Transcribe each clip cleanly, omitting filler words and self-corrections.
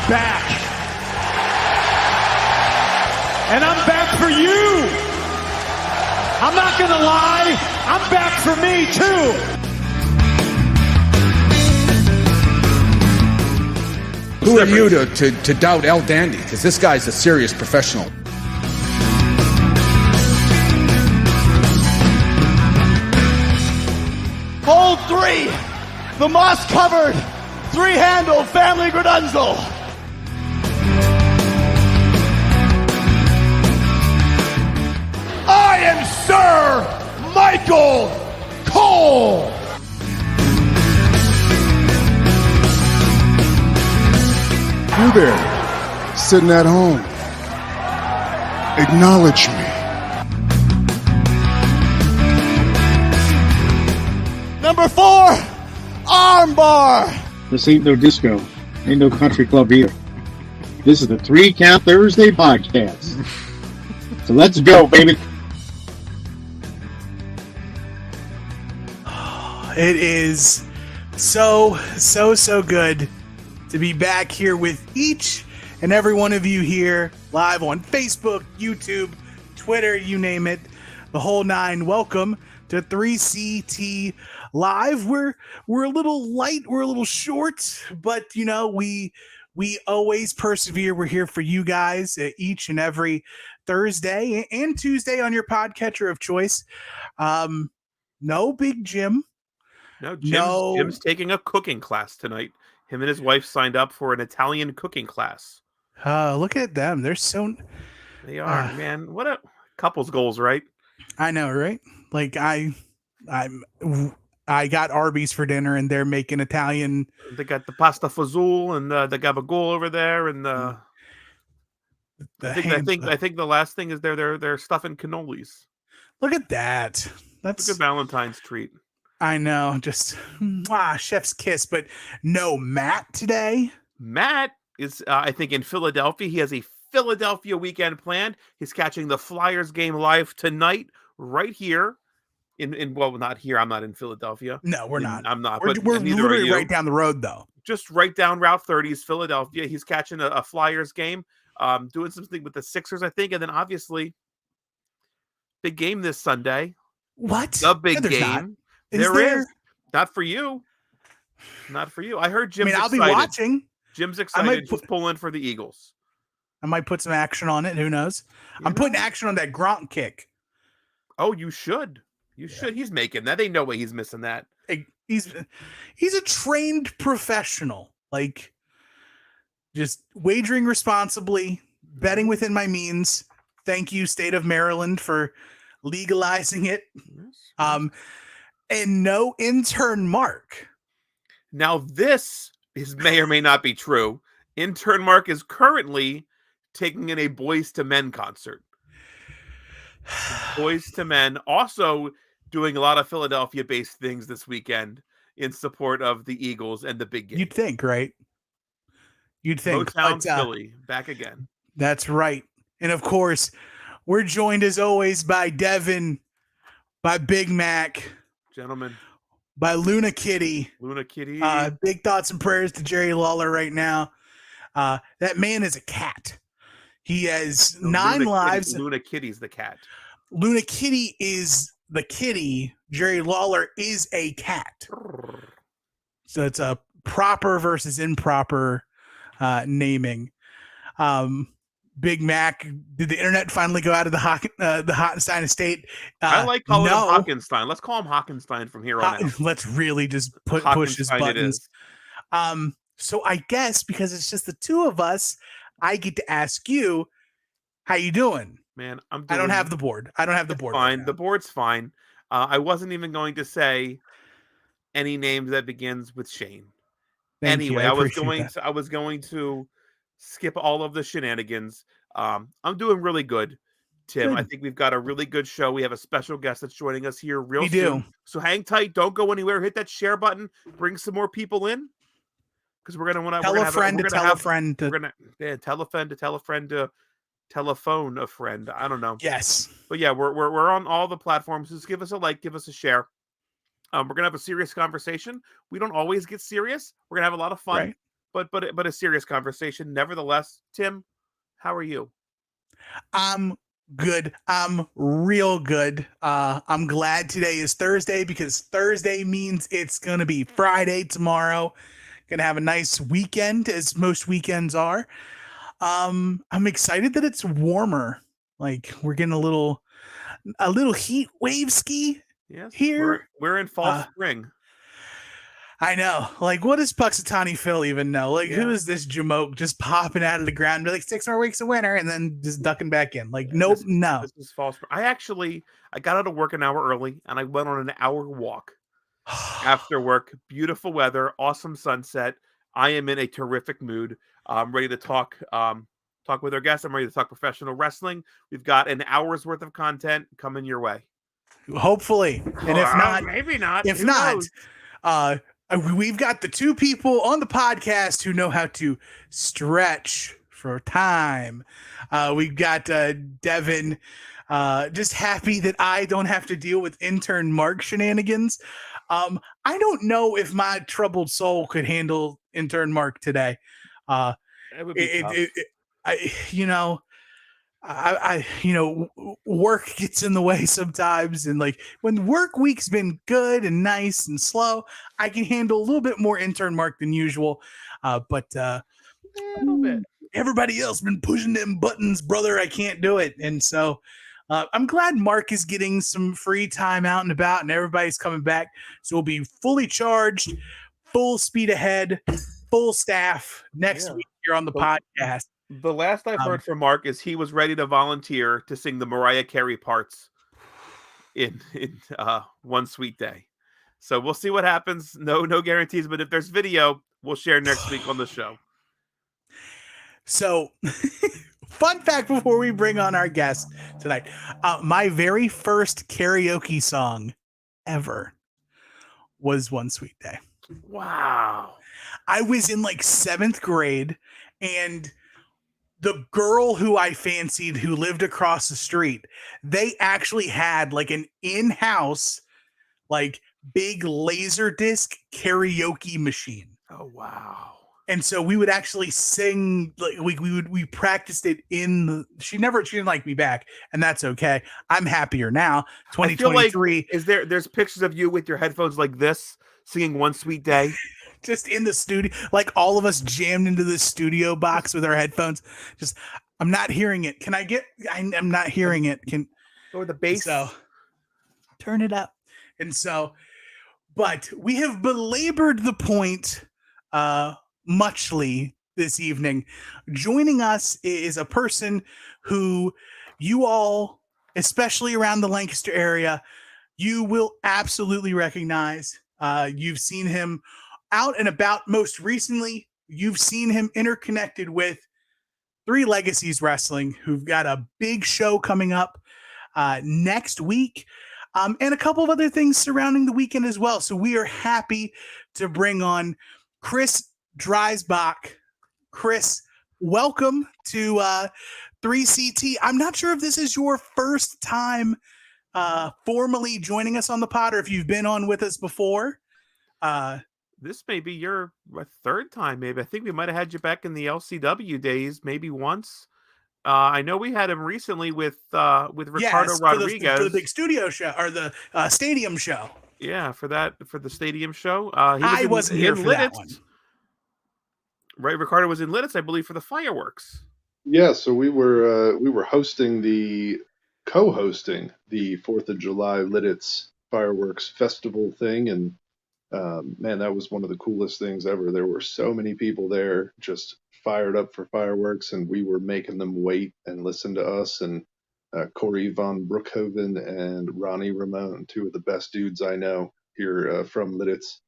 back. And I'm back for you. I'm not going to lie. I'm back for me, too. Who are you to doubt El Dandy? Because this guy's a serious professional. Hold 3. The moss-covered, 3-handle family Gradunzel. I am Sir Michael Cole. You there, sitting at home. Acknowledge me. Number 4, armbar. This ain't no disco. Ain't no country club either. This is the 3 Count Thursday podcast. So let's go, baby. It is so good to be back here with each and every one of you here live on Facebook, YouTube, Twitter, you name it, the whole 9. Welcome to 3CT Live. We're a little light, we're a little short, but you know, we always persevere. We're here for you guys each and every Thursday and Tuesday on your podcatcher of choice. No Big Jim. No, Jim's taking a cooking class tonight. Him and his wife signed up for an Italian cooking class. Look at them. They are, man. What a couple's goals, right? I know, right? Like I got Arby's for dinner and they're making Italian. They got the pasta fazool and the gabagool over there, and I think the last thing is they're stuffing cannolis. Look at that. That's a good Valentine's treat. I know, just chef's kiss, but no Matt today. Matt is, I think, in Philadelphia. He has a Philadelphia weekend planned. He's catching the Flyers game live tonight, right here. Well, not here. I'm not in Philadelphia. No, we're not. I'm not. We're literally right down the road, though. Just right down Route 30 is Philadelphia. He's catching a Flyers game, doing something with the Sixers, I think, and then obviously, big game this Sunday. What? The big game. Not. There is. Not for you. Not for you. I heard Jim's excited. I'll be watching. Jim's excited. He's pulling for the Eagles. I might put some action on it. Who knows? I'm putting action on that Gronk kick. Oh, you should. You should. He's making that. Ain't no way he's missing that. Hey, he's a trained professional. Like, just wagering responsibly, betting within my means. Thank you, State of Maryland, for legalizing it. And no intern Mark. Now, this may or may not be true. Intern Mark is currently taking in a Boys to Men concert. Boys to Men, also doing a lot of Philadelphia-based things this weekend in support of the Eagles and the big game. You'd think, right? You'd think. Motown Philly, back again. That's right. And of course, we're joined as always by Devin, by Big Mac. Gentlemen. By Luna Kitty. Big thoughts and prayers to Jerry Lawler right now. That man is a cat. He has 9 lives. Luna Kitty's the cat. Luna Kitty is the kitty. Jerry Lawler is a cat. So it's a proper versus improper naming. Big Mac, did the internet finally go out of the Hockenstein estate? I like calling him Hockenstein. Let's call him Hockenstein from here on out. Let's really just push his buttons. So I guess because it's just the two of us, I get to ask you, how you doing? Man, I don't have the board. Fine. Right, the board's fine. I wasn't even going to say any names that begins with Shane. Anyway, I was going to skip all of the shenanigans. I'm doing really good, Tim. Good. I think we've got a really good show. We have a special guest that's joining us here real soon. Do. So hang tight. Don't go anywhere. Hit that share button. Bring some more people in. Because we're gonna tell a friend to tell a friend to tell a friend to tell a friend to telephone a friend. I don't know. Yes. But yeah, we're on all the platforms. Just give us a like, give us a share. We're gonna have a serious conversation. We don't always get serious. We're gonna have a lot of fun. Right. but a serious conversation. Nevertheless, Tim, how are you? I'm good. I'm real good. I'm glad today is Thursday because Thursday means it's gonna be Friday tomorrow. Gonna have a nice weekend, as most weekends are. I'm excited that it's warmer. Like we're getting a little heat wave ski Yes, here. we're in fall spring. I know. Like, what does Puxatawny Phil even know? Like, who Yeah. is this jamoke just popping out of the ground? Be like 6 more weeks of winter and then just ducking back in. Like, nope, no. This is fall spring. I got out of work an hour early and I went on an hour walk after work. Beautiful weather, awesome sunset. I am in a terrific mood. I'm ready to talk with our guests. I'm ready to talk professional wrestling. We've got an hour's worth of content coming your way. Hopefully. And if not, maybe not. If Who not, knows? we've got the two people on the podcast who know how to stretch for time. We've got Devin, just happy that I don't have to deal with intern Mark shenanigans. I don't know if my troubled soul could handle intern Mark today. It would be tough. Work gets in the way sometimes, and like when work week's been good and nice and slow, I can handle a little bit more intern Mark than usual. But A little bit. everybody else been pushing them buttons, brother. I can't do it, and so I'm glad Mark is getting some free time out and about, and everybody's coming back. So we'll be fully charged, full speed ahead, full staff next week here on the podcast. The last I've heard from Mark is he was ready to volunteer to sing the Mariah Carey parts in One Sweet Day. So we'll see what happens. No guarantees, but if there's video, we'll share next week on the show. So, fun fact before we bring on our guest tonight, my very first karaoke song ever was One Sweet Day. Wow. I was in like 7th grade, and the girl who I fancied who lived across the street, they actually had like an in-house, like big laser disc karaoke machine. Oh, wow. And so we would actually sing, like we practiced it in the, she didn't like me back, and that's okay. I'm happier now. 2023. Like, there's pictures of you with your headphones like this singing One Sweet Day. Just in the studio, like all of us jammed into the studio box with our headphones. Just, I'm not hearing it. I'm not hearing it. Can go the bass. So turn it up. And so, but we have belabored the point muchly this evening. Joining us is a person who you all, especially around the Lancaster area, you will absolutely recognize. You've seen him out and about. Most recently, you've seen him interconnected with Three Legacies Wrestling, who've got a big show coming up next week, and a couple of other things surrounding the weekend as well. So we are happy to bring on Chris Dreisbach. Chris, welcome to 3CT. I'm not sure if this is your first time formally joining us on the pod, or if you've been on with us before. This may be your third time, maybe. I think we might have had you back in the LCW days, maybe once. I know we had him recently with Ricardo Rodriguez for the big studio show, or the stadium show. Yeah, for the stadium show. I wasn't here for that one. Right, Ricardo was in Lidditz, I believe, for the fireworks. Yeah, so we were co-hosting the 4th of July Lidditz fireworks festival thing, and man, that was one of the coolest things ever. There were so many people there just fired up for fireworks, and we were making them wait and listen to us. And Corey von Brookhoven and Ronnie Ramone, two of the best dudes I know here from Lidditz.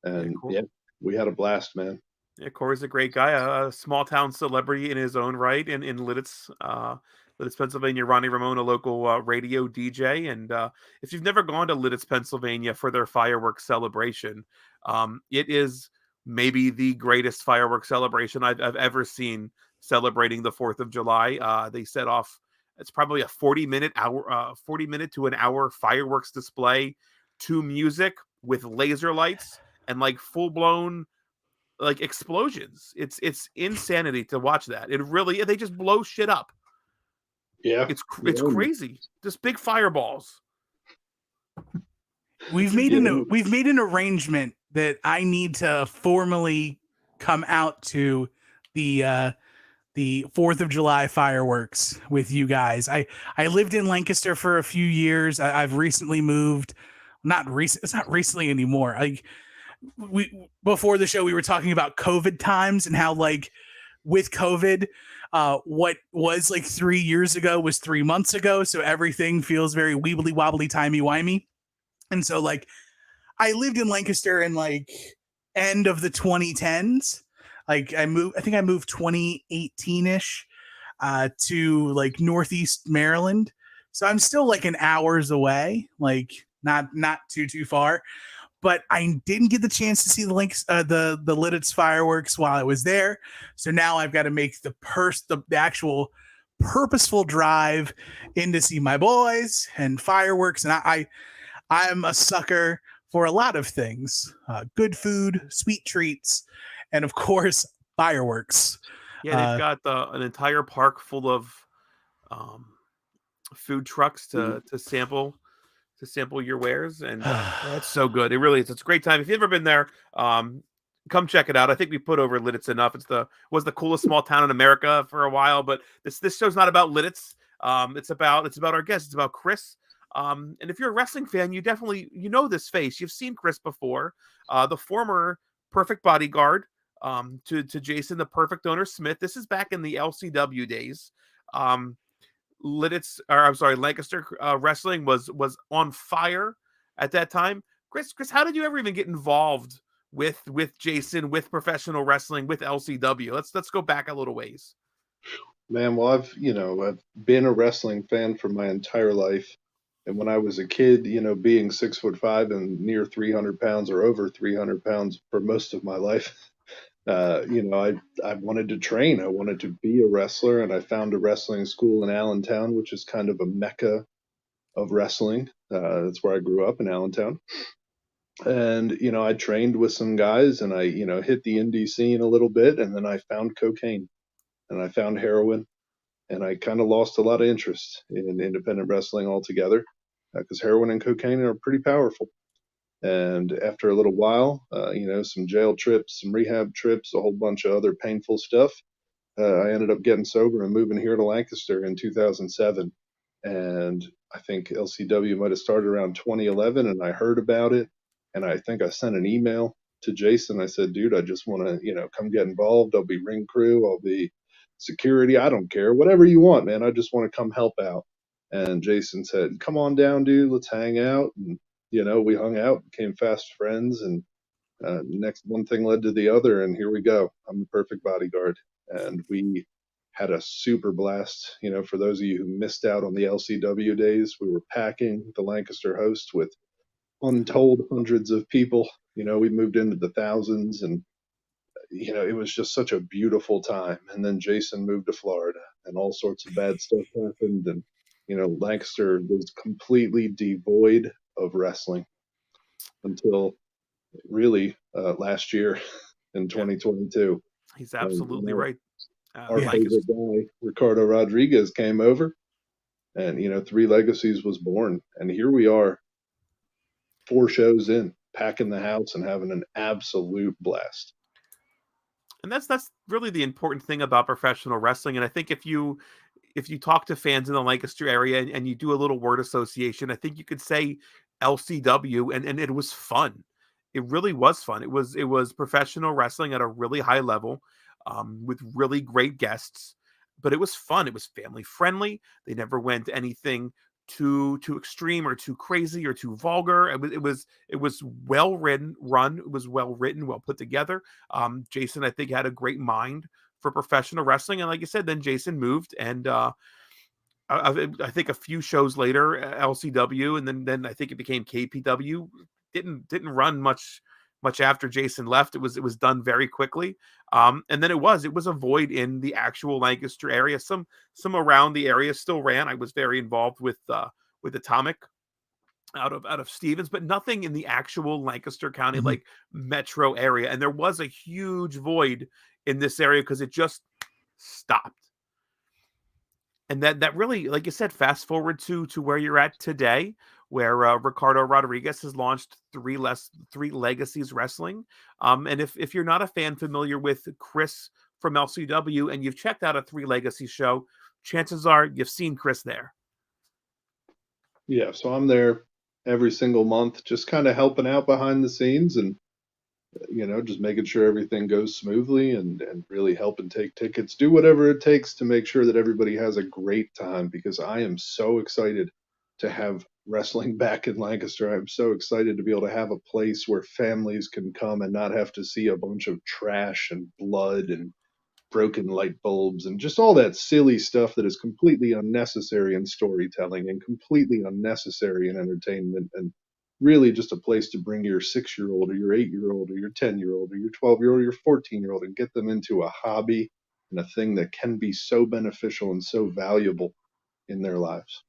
And yeah, we had a blast, man. Yeah, Corey's a great guy, a small town celebrity in his own right in Lidditz, Pennsylvania. Ronnie Ramone, a local radio DJ. And if you've never gone to Lidditz, Pennsylvania for their fireworks celebration, it is maybe the greatest fireworks celebration I've ever seen celebrating the 4th of July. They set off, it's probably a 40 minute to an hour fireworks display to music with laser lights and like full blown like explosions. It's insanity to watch that. It really, they just blow shit up. Yeah, It's crazy. Just big fireballs. We've made an arrangement that I need to formally come out to the 4th of July fireworks with you guys. I lived in Lancaster for a few years. I've recently moved. It's not recently anymore. Before the show we were talking about COVID times and how, like, with COVID, what was like 3 years ago was 3 months ago, so everything feels very weebly wobbly timey wimey. And so, like, I lived in Lancaster in like end of the 2010s. Like, I think I moved 2018-ish to like Northeast Maryland. So I'm still like an hours away, like not too far. But I didn't get the chance to see the Lidditz fireworks while I was there. So now I've got to make the actual purposeful drive in to see my boys and fireworks. And I'm a sucker for a lot of things: good food, sweet treats, and of course fireworks. Yeah, they've got an entire park full of food trucks to sample your wares, and that's so good. It really is. It's a great time. If you've ever been there, come check it out. I think we put over Lidditz enough. Was the coolest small town in America for a while, but this show's not about Lidditz. It's about our guest. It's about Chris. And if you're a wrestling fan, you know this face. You've seen Chris before, the former Perfect Bodyguard to Jason, the Perfect Owner Smith. This is back in the LCW days. Lancaster wrestling was on fire at that time. Chris, how did you ever even get involved with Jason, with professional wrestling, with LCW? Let's go back a little ways. Man, well, I've been a wrestling fan for my entire life. And when I was a kid, being 6'5" and near 300 pounds or over 300 pounds for most of my life, I wanted to train. I wanted to be a wrestler, and I found a wrestling school in Allentown, which is kind of a mecca of wrestling. That's where I grew up, in Allentown. And, I trained with some guys, and I, hit the indie scene a little bit, and then I found cocaine and I found heroin, and I kind of lost a lot of interest in independent wrestling altogether, because heroin and cocaine are pretty powerful. And after a little while, some jail trips, some rehab trips, a whole bunch of other painful stuff, I ended up getting sober and moving here to Lancaster in 2007. And I think LCW might have started around 2011, and I heard about it. And I think I sent an email to Jason. I said, dude, I just want to, come get involved. I'll be ring crew. I'll be security. I don't care. Whatever you want, man. I just want to come help out. And Jason said, come on down, dude. Let's hang out. And, we hung out, became fast friends. And next one thing led to the other. And here we go. I'm the Perfect Bodyguard. And we had a super blast. For those of you who missed out on the LCW days, we were packing the Lancaster host with untold hundreds of people. We moved into the thousands, and it was just such a beautiful time. And then Jason moved to Florida, and all sorts of bad stuff happened, and Lancaster was completely devoid of wrestling until really last year in 2022. He's absolutely right. Our favorite guy, Ricardo Rodriguez, came over, and Three Legacies was born. And here we are, 4 shows in, packing the house and having an absolute blast. And that's really the important thing about professional wrestling. And I think if you talk to fans in the Lancaster area and you do a little word association, I think you could say LCW, and it was fun. It really was fun. It was professional wrestling at a really high level, with really great guests, but it was fun. It was family friendly. They never went anything too extreme or too crazy or too vulgar. It was well written, well put together. Jason, I think, had a great mind for professional wrestling, and like you said, then Jason moved, and I think a few shows later, LCW, and then I think it became KPW. Didn't run much after Jason left. It was done very quickly. And then it was a void in the actual Lancaster area. Some around the area still ran. I was very involved with Atomic out of Stevens, but nothing in the actual Lancaster County Mhm. like metro area. And there was a huge void in this area because it just stopped. And that really, like you said, fast forward to where you're at today, where Ricardo Rodriguez has launched Three Legacies Wrestling. And if you're not a fan familiar with Chris from LCW and you've checked out a Three Legacies show, chances are you've seen Chris there. Yeah, so I'm there every single month, just kind of helping out behind the scenes and just making sure everything goes smoothly and really helping take tickets, do whatever it takes to make sure that everybody has a great time because I am so excited to have wrestling back in Lancaster. I'm so excited to be able to have a place where families can come and not have to see a bunch of trash and blood and broken light bulbs and just all that silly stuff that is completely unnecessary in storytelling and completely unnecessary in entertainment and really just a place to bring your 6-year-old or your 8-year-old or your 10-year-old or your 12-year-old or your 14-year-old and get them into a hobby and a thing that can be so beneficial and so valuable in their lives.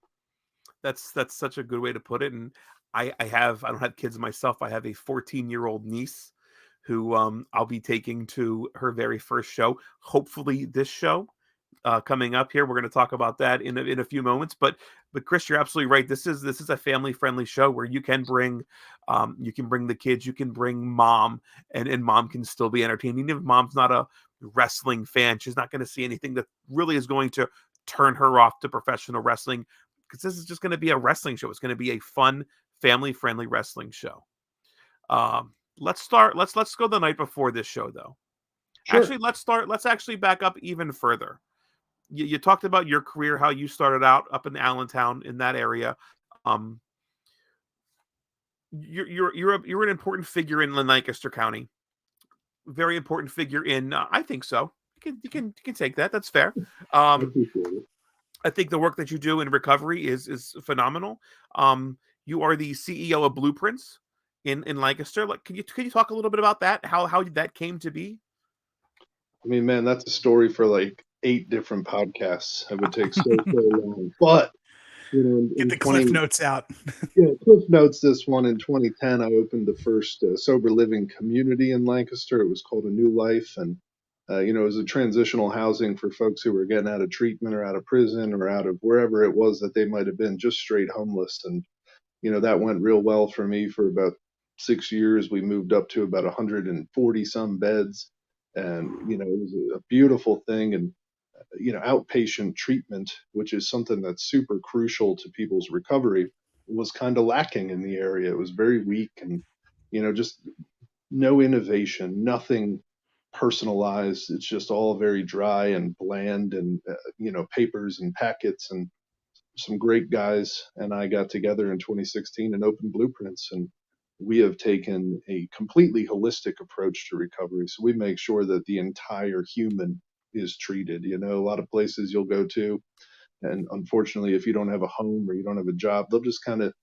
That's such a good way to put it. And I don't have kids myself. I have a 14-year-old niece who I'll be taking to her very first show. Hopefully this show coming up here. We're going to talk about that in a few moments. But Chris, you're absolutely right. This is a family friendly show where you can bring the kids, you can bring mom, and mom can still be entertained. Even if mom's not a wrestling fan, she's not going to see anything that really is going to turn her off to professional wrestling because this is just going to be a wrestling show. It's going to be a fun, family friendly wrestling show. Let's go the night before this show though. Sure. Actually, let's actually back up even further. You talked about your career, how you started out up in Allentown in that area. You're an important figure in Lancaster County. Very important figure in. I think so. You can take that. That's fair. I appreciate it. I think the work that you do in recovery is phenomenal. You are the CEO of Blueprints in Lancaster. Like, can you talk a little bit about that? How that came to be? I mean, man, that's a story for like 8 different podcasts. It would take so long. But Get the cliff notes out. Cliff notes this one in 2010. I opened the first sober living community in Lancaster. It was called A New Life, and it was a transitional housing for folks who were getting out of treatment or out of prison or out of wherever it was that they might have been, just straight homeless. And that went real well for me for about 6 years. We moved up to about 140 some beds, and it was a beautiful thing. And outpatient treatment, which is something that's super crucial to people's recovery, was kind of lacking in the area. It was very weak and, just no innovation, nothing personalized. It's just all very dry and bland and, papers and packets. And some great guys and I got together in 2016 and opened Blueprints. And we have taken a completely holistic approach to recovery. So we make sure that the entire human is treated. A lot of places you'll go to, and unfortunately, if you don't have a home or you don't have a job, they'll just kind of,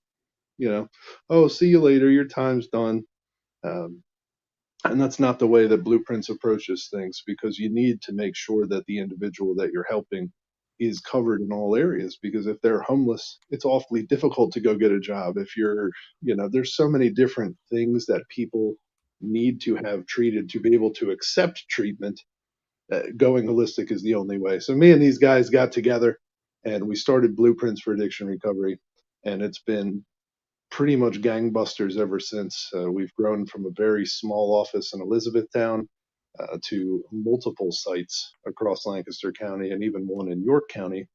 oh, see you later, your time's done. And that's not the way that Blueprints approaches things, because you need to make sure that the individual that you're helping is covered in all areas, because if they're homeless, it's awfully difficult to go get a job. If you're, there's so many different things that people need to have treated to be able to accept treatment. Going holistic is the only way. So me and these guys got together and we started Blueprints for Addiction Recovery, and it's been pretty much gangbusters ever since. We've grown from a very small office in Elizabethtown to multiple sites across Lancaster County and even one in York County.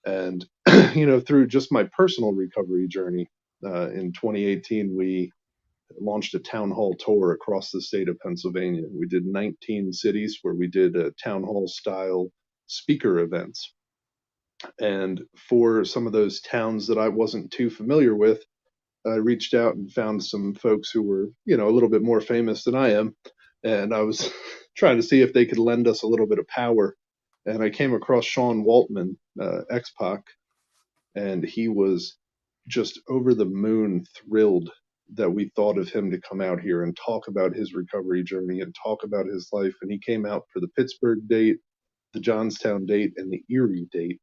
And, through just my personal recovery journey, in 2018, we launched a town hall tour across the state of Pennsylvania. We did 19 cities where we did town hall style speaker events. And for some of those towns that I wasn't too familiar with, I reached out and found some folks who were, a little bit more famous than I am. And I was trying to see if they could lend us a little bit of power. And I came across Sean Waltman, X-Pac, and he was just over the moon thrilled that we thought of him to come out here and talk about his recovery journey and talk about his life. And he came out for the Pittsburgh date, the Johnstown date, and the Erie date.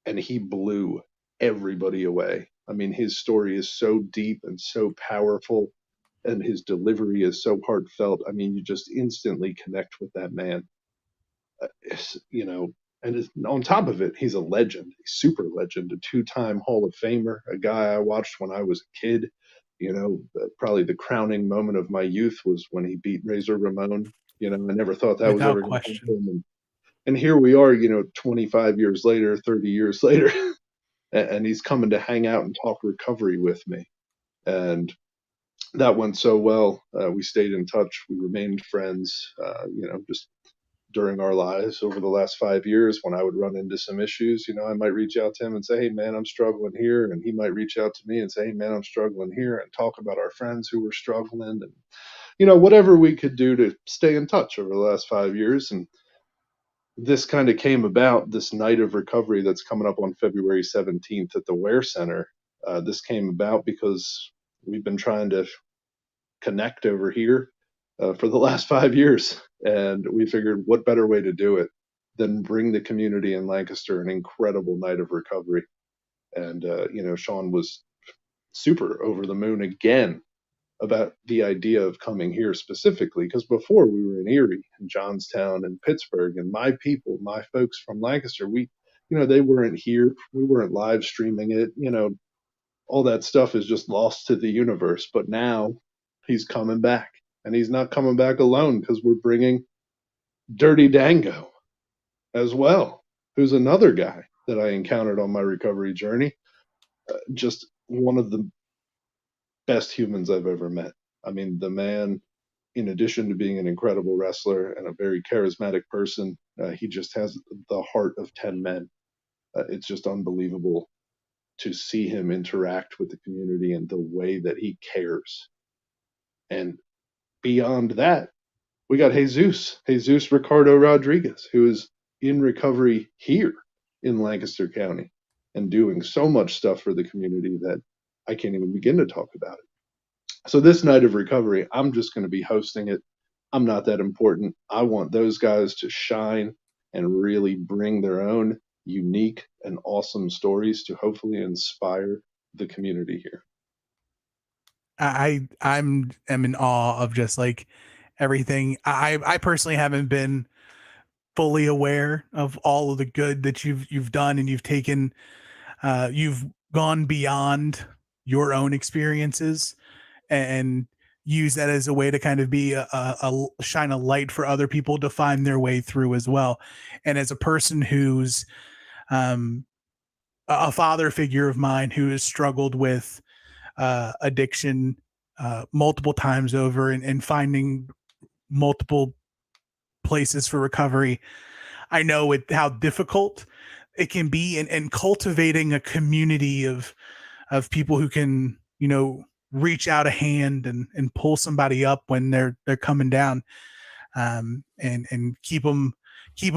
And he blew everybody away. I mean, his story is so deep and so powerful, and his delivery is so heartfelt. I mean, you just instantly connect with that man. You know, and on top of it, he's a legend, a super legend, a two-time Hall of Famer, a guy I watched when I was a kid. You know, probably the crowning moment of my youth was when he beat Razor Ramon. You know, I never thought that was Without ever going to question. happen. And here we are, you know, 25 years later, 30 years later, and he's coming to hang out and talk recovery with me. And that went so well. We stayed in touch. We remained friends, you know, just during our lives over the last 5 years. When I would run into some issues, you know, I might reach out to him and say, hey, man, I'm struggling here. And he might reach out to me and say, hey, man, I'm struggling here, and talk about our friends who were struggling, and, you know, whatever we could do to stay in touch over the last 5 years. And this kind of came about, this night of recovery that's coming up on February 17th at the Ware Center. This came about because we've been trying to connect over here for the last 5 years. And we figured what better way to do it than bring the community in Lancaster an incredible night of recovery. And, you know, Sean was super over the moon again about the idea of coming here specifically, because before we were in Erie and Johnstown and Pittsburgh, and my people, my folks from Lancaster, we, you know, they weren't here. We weren't live streaming it. You know, all that stuff is just lost to the universe. But now he's coming back, and he's not coming back alone, because we're bringing Dirty Dango as well, who's another guy that I encountered on my recovery journey. Just one of the best humans I've ever met. I mean, the man, in addition to being an incredible wrestler and a very charismatic person, he just has the heart of 10 men. It's just unbelievable to see him interact with the community and the way that he cares. And beyond that, we got Jesus Ricardo Rodriguez, who is in recovery here in Lancaster County and doing so much stuff for the community that I can't even begin to talk about it. So this night of recovery, I'm just going to be hosting it. I'm not that important. I want those guys to shine and really bring their own unique and awesome stories to hopefully inspire the community here. I'm in awe of just like everything. I personally haven't been fully aware of all of the good that you've done, and you've gone beyond your own experiences and use that as a way to kind of be a shine a light for other people to find their way through as well. And as a person who's a father figure of mine who has struggled with addiction multiple times over, and finding multiple places for recovery, I know how difficult it can be, and cultivating a community of people who can, you know, reach out a hand and pull somebody up when they're coming down, and keep them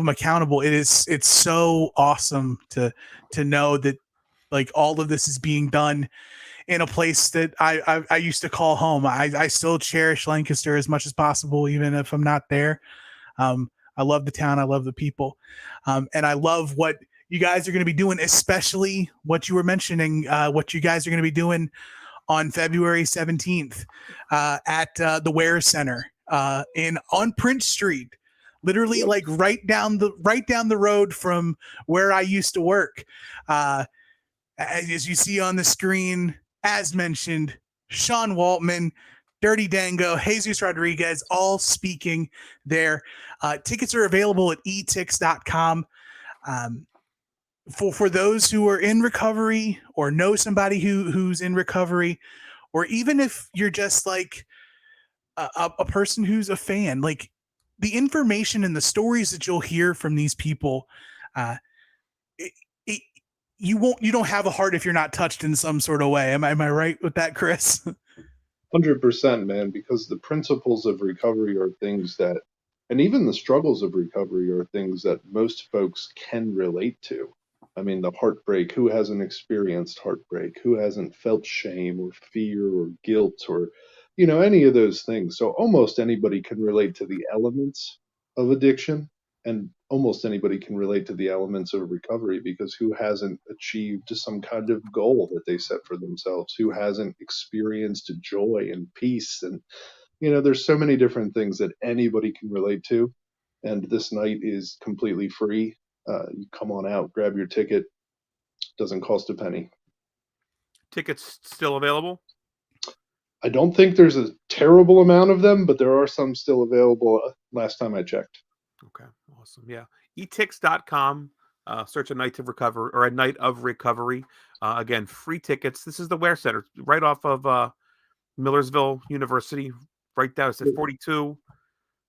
accountable. It's so awesome to know that like all of this is being done in a place that I used to call home. I still cherish Lancaster as much as possible, even if I'm not there. I love the town. I love the people. And I love what you guys are going to be doing, especially what you were mentioning, what you guys are going to be doing on February 17th at the Ware Center on Prince Street, literally like right down the road from where I used to work. As you see on the screen, as mentioned, Sean Waltman, Dirty Dango, Jesus Rodriguez, all speaking there. Tickets are available at etix.com. For those who are in recovery or know somebody who's in recovery, or even if you're just like a person who's a fan, like the information and the stories that you'll hear from these people, you don't have a heart if you're not touched in some sort of way. Am I right with that, Chris? 100%, man, because the principles of recovery are things that, and even the struggles of recovery are things that most folks can relate to. I mean, the heartbreak, who hasn't experienced heartbreak? Who hasn't felt shame or fear or guilt or, you know, any of those things? So almost anybody can relate to the elements of addiction. and almost anybody can relate to the elements of recovery, because who hasn't achieved some kind of goal that they set for themselves? Who hasn't experienced joy and peace? And, there's so many different things that anybody can relate to. And this night is completely free. You come on out, grab your ticket. Doesn't cost a penny. Tickets still available? I don't think there's a terrible amount of them, but there are some still available last time I checked. Okay, awesome. Yeah. etix.com. Search a night of recovery or a night of recovery. Again, free tickets. This is the Ware Center, right off of Millersville University, right down. It's at 42.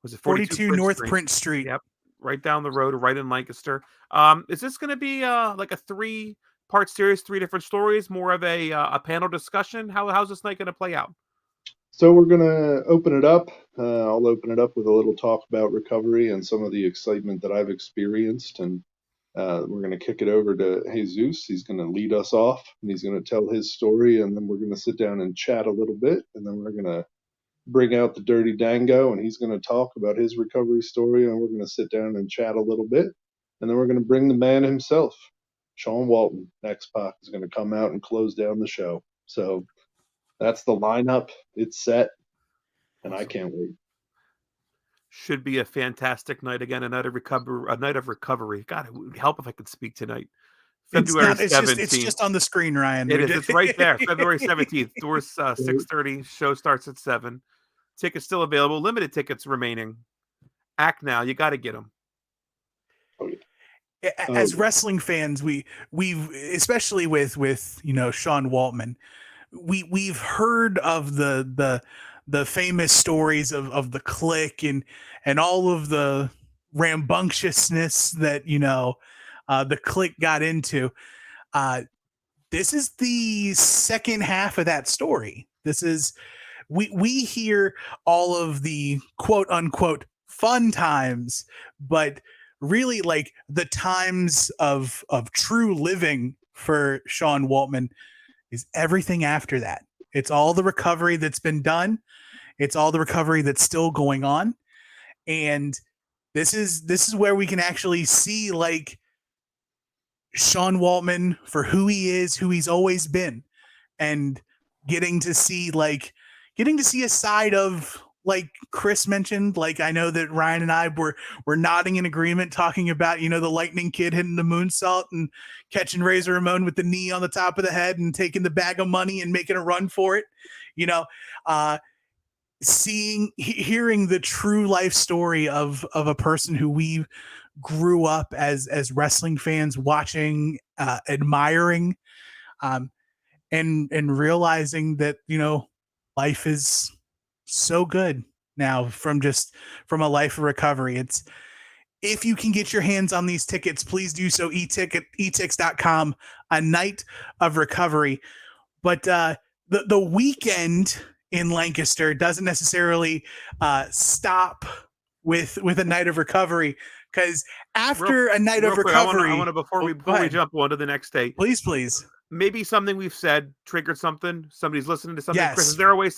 Was it 42 North Prince Street? Yep, right down the road, right in Lancaster. Is this going to be like a 3-part series, 3 different stories, more of a panel discussion? How's this night going to play out? So we're going to open it up. I'll open it up with a little talk about recovery and some of the excitement that I've experienced. And we're going to kick it over to Jesus. He's going to lead us off, and he's going to tell his story. And then we're going to sit down and chat a little bit. And then we're going to bring out the Dirty Dango, and he's going to talk about his recovery story. And we're going to sit down and chat a little bit. And then we're going to bring the man himself, Sean Walton, X-Pac, is going to come out and close down the show. So that's the lineup. It's set, and awesome. I can't wait. Should be a fantastic night again. A night of recovery. God, it would help if I could speak tonight. February 17th. It's just on the screen, Ryan. It is. It's right there. February 17th. Doors 6:30. Show starts at 7. Tickets still available. Limited tickets remaining. Act now. You got to get them. As wrestling fans, we've especially with Sean Waltman, we've heard of the famous stories of the Clique and all of the rambunctiousness that the Clique got into. This is the second half of that story. This is we hear all of the quote unquote fun times, but really like the times of true living for Sean Waltman is everything after that. It's all the recovery that's been done. It's all the recovery that's still going on. And this is where we can actually see like Sean Waltman for who he is, who he's always been, and getting to see a side of, like Chris mentioned, like I know that Ryan and I were nodding in agreement, talking about, the Lightning Kid hitting the moonsault and catching Razor Ramon with the knee on the top of the head and taking the bag of money and making a run for it. Hearing the true life story of a person who we grew up as wrestling fans watching, admiring, and realizing that, life is so good now from a life of recovery. If you can get your hands on these tickets, please do so. etix.com, a night of recovery. But the weekend in Lancaster doesn't necessarily stop with a night of recovery, because after a night of recovery, I want to before we jump on to the next day, please. Maybe something we've said triggered something. Somebody's listening to something. Yes. Chris, is there a way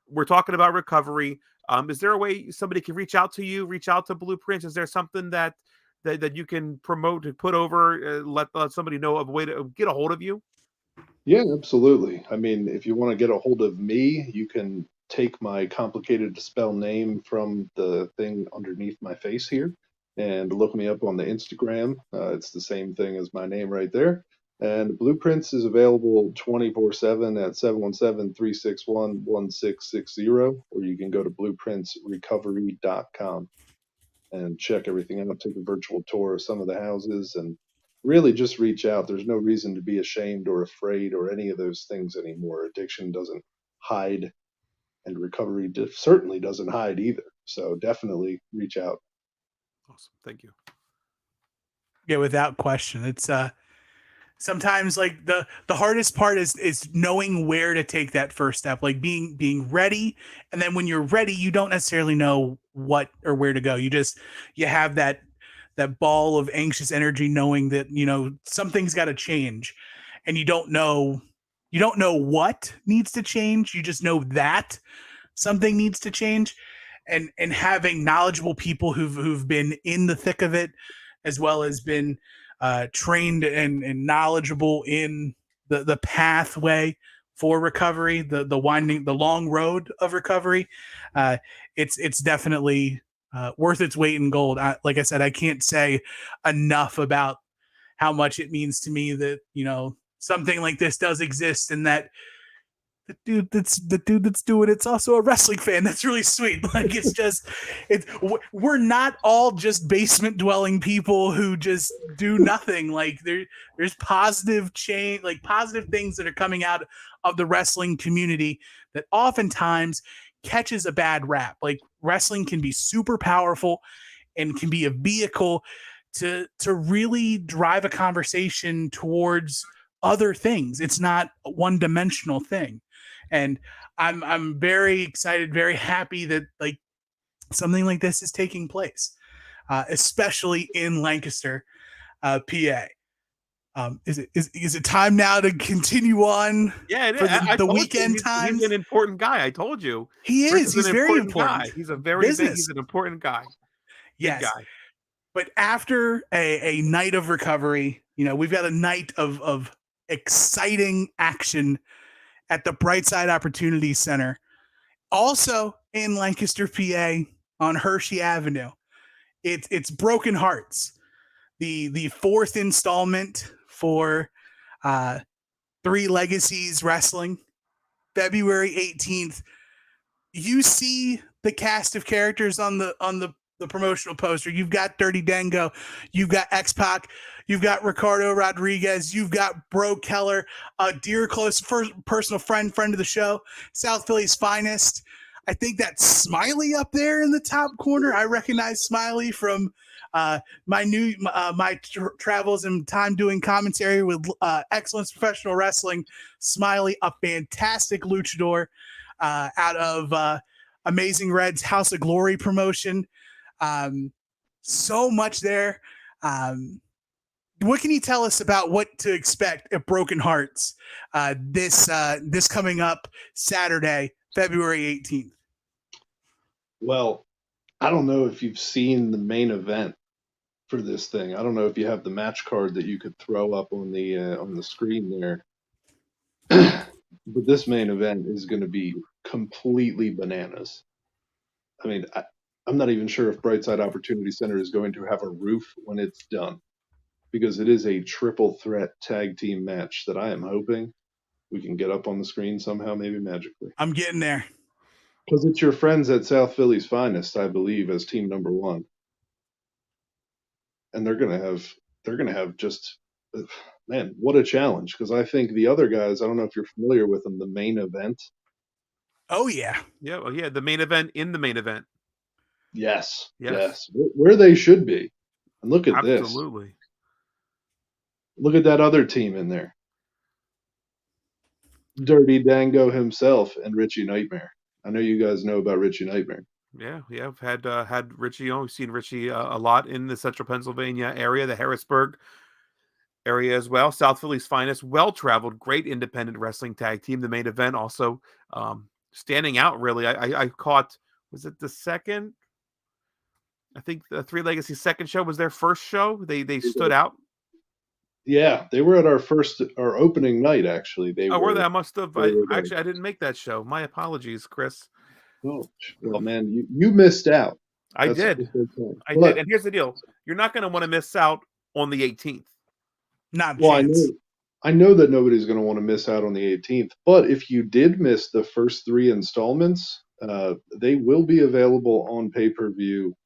we're talking about recovery? Is there a way somebody can reach out to you, reach out to Blueprints? Is there something that you can promote and put over, let somebody know of a way to get a hold of you? Yeah, absolutely. I mean, if you want to get a hold of me, you can take my complicated to spell name from the thing underneath my face here and look me up on the Instagram. It's the same thing as my name right there. And Blueprints is available 24/7 at 717-361-1660, or you can go to blueprintsrecovery.com and check everything out, take a virtual tour of some of the houses, and really just reach out. There's no reason to be ashamed or afraid or any of those things anymore. Addiction doesn't hide, and recovery certainly doesn't hide either. So definitely reach out. Awesome. Thank you. Yeah, without question. It's sometimes like the hardest part is knowing where to take that first step, like being ready. And then when you're ready, you don't necessarily know what or where to go. You have that ball of anxious energy, knowing that, something's got to change, and you don't know what needs to change. You just know that something needs to change. and having knowledgeable people who've been in the thick of it, as well as been trained and knowledgeable in the pathway for recovery, the long road of recovery. It's definitely worth its weight in gold. Like I said, I can't say enough about how much it means to me that, something like this does exist, and that the dude that's doing it's also a wrestling fan. That's really sweet. Like, we're not all just basement dwelling people who just do nothing. Like, there's positive change, like positive things that are coming out of the wrestling community that oftentimes catches a bad rap. Like, wrestling can be super powerful and can be a vehicle to really drive a conversation towards other things. It's not a one-dimensional thing. And I'm very excited, very happy that like something like this is taking place, especially in Lancaster, PA. Is it time now to continue on? Yeah, for the weekend time. He's an important guy. I told you. He is. He's very important. Guy. He's a very big. He's an important guy. Yes. Big guy. But after a night of recovery, we've got a night of exciting action at the Brightside Opportunity Center, also in Lancaster, PA, on Hershey Avenue. It's Broken Hearts, the fourth installment for Three Legacies Wrestling, February 18th. You see the cast of characters on the promotional poster. You've got Dirty Dango, you've got X-Pac, you've got Ricardo Rodriguez, you've got Bro Keller, a dear close personal friend of the show, South Philly's finest. I think that's Smiley up there in the top corner. I recognize Smiley from my travels and time doing commentary with Excellence Professional Wrestling. Smiley, a fantastic luchador out of Amazing Red's House of Glory promotion. So much there. What can you tell us about what to expect at Broken Hearts this coming up Saturday, February 18th? Well, I don't know if you've seen the main event for this thing. I don't know if you have the match card that you could throw up on the screen there. But this main event is going to be completely bananas. I mean, I'm not even sure if Brightside Opportunity Center is going to have a roof when it's done, because it is a triple threat tag team match that I am hoping we can get up on the screen somehow, maybe magically. I'm getting there. Because it's your friends at South Philly's finest, I believe, as team number one. And they're gonna have just, man, what a challenge. Because I think the other guys, I don't know if you're familiar with them, the main event. Oh yeah. Yeah, well, yeah, the main event in the main event. Yes. Where they should be. And look at this. Absolutely. Look at that other team in there. Dirty Dango himself and Richie Nightmare. I know you guys know about Richie Nightmare. Yeah, I've had Richie. We've seen Richie a lot in the central Pennsylvania area, the Harrisburg area as well. South Philly's finest, well-traveled, great independent wrestling tag team. The main event also standing out, really. I caught, was it the second? I think the Three Legacies second show was their first show. They stood out. Yeah, they were at our opening night, actually. Were they? I must have. I didn't make that show. My apologies, Chris. Oh, well, man, you missed out. I did. And here's the deal: you're not going to want to miss out on the 18th. I know that nobody's going to want to miss out on the 18th. But if you did miss the first three installments, they will be available on pay-per-view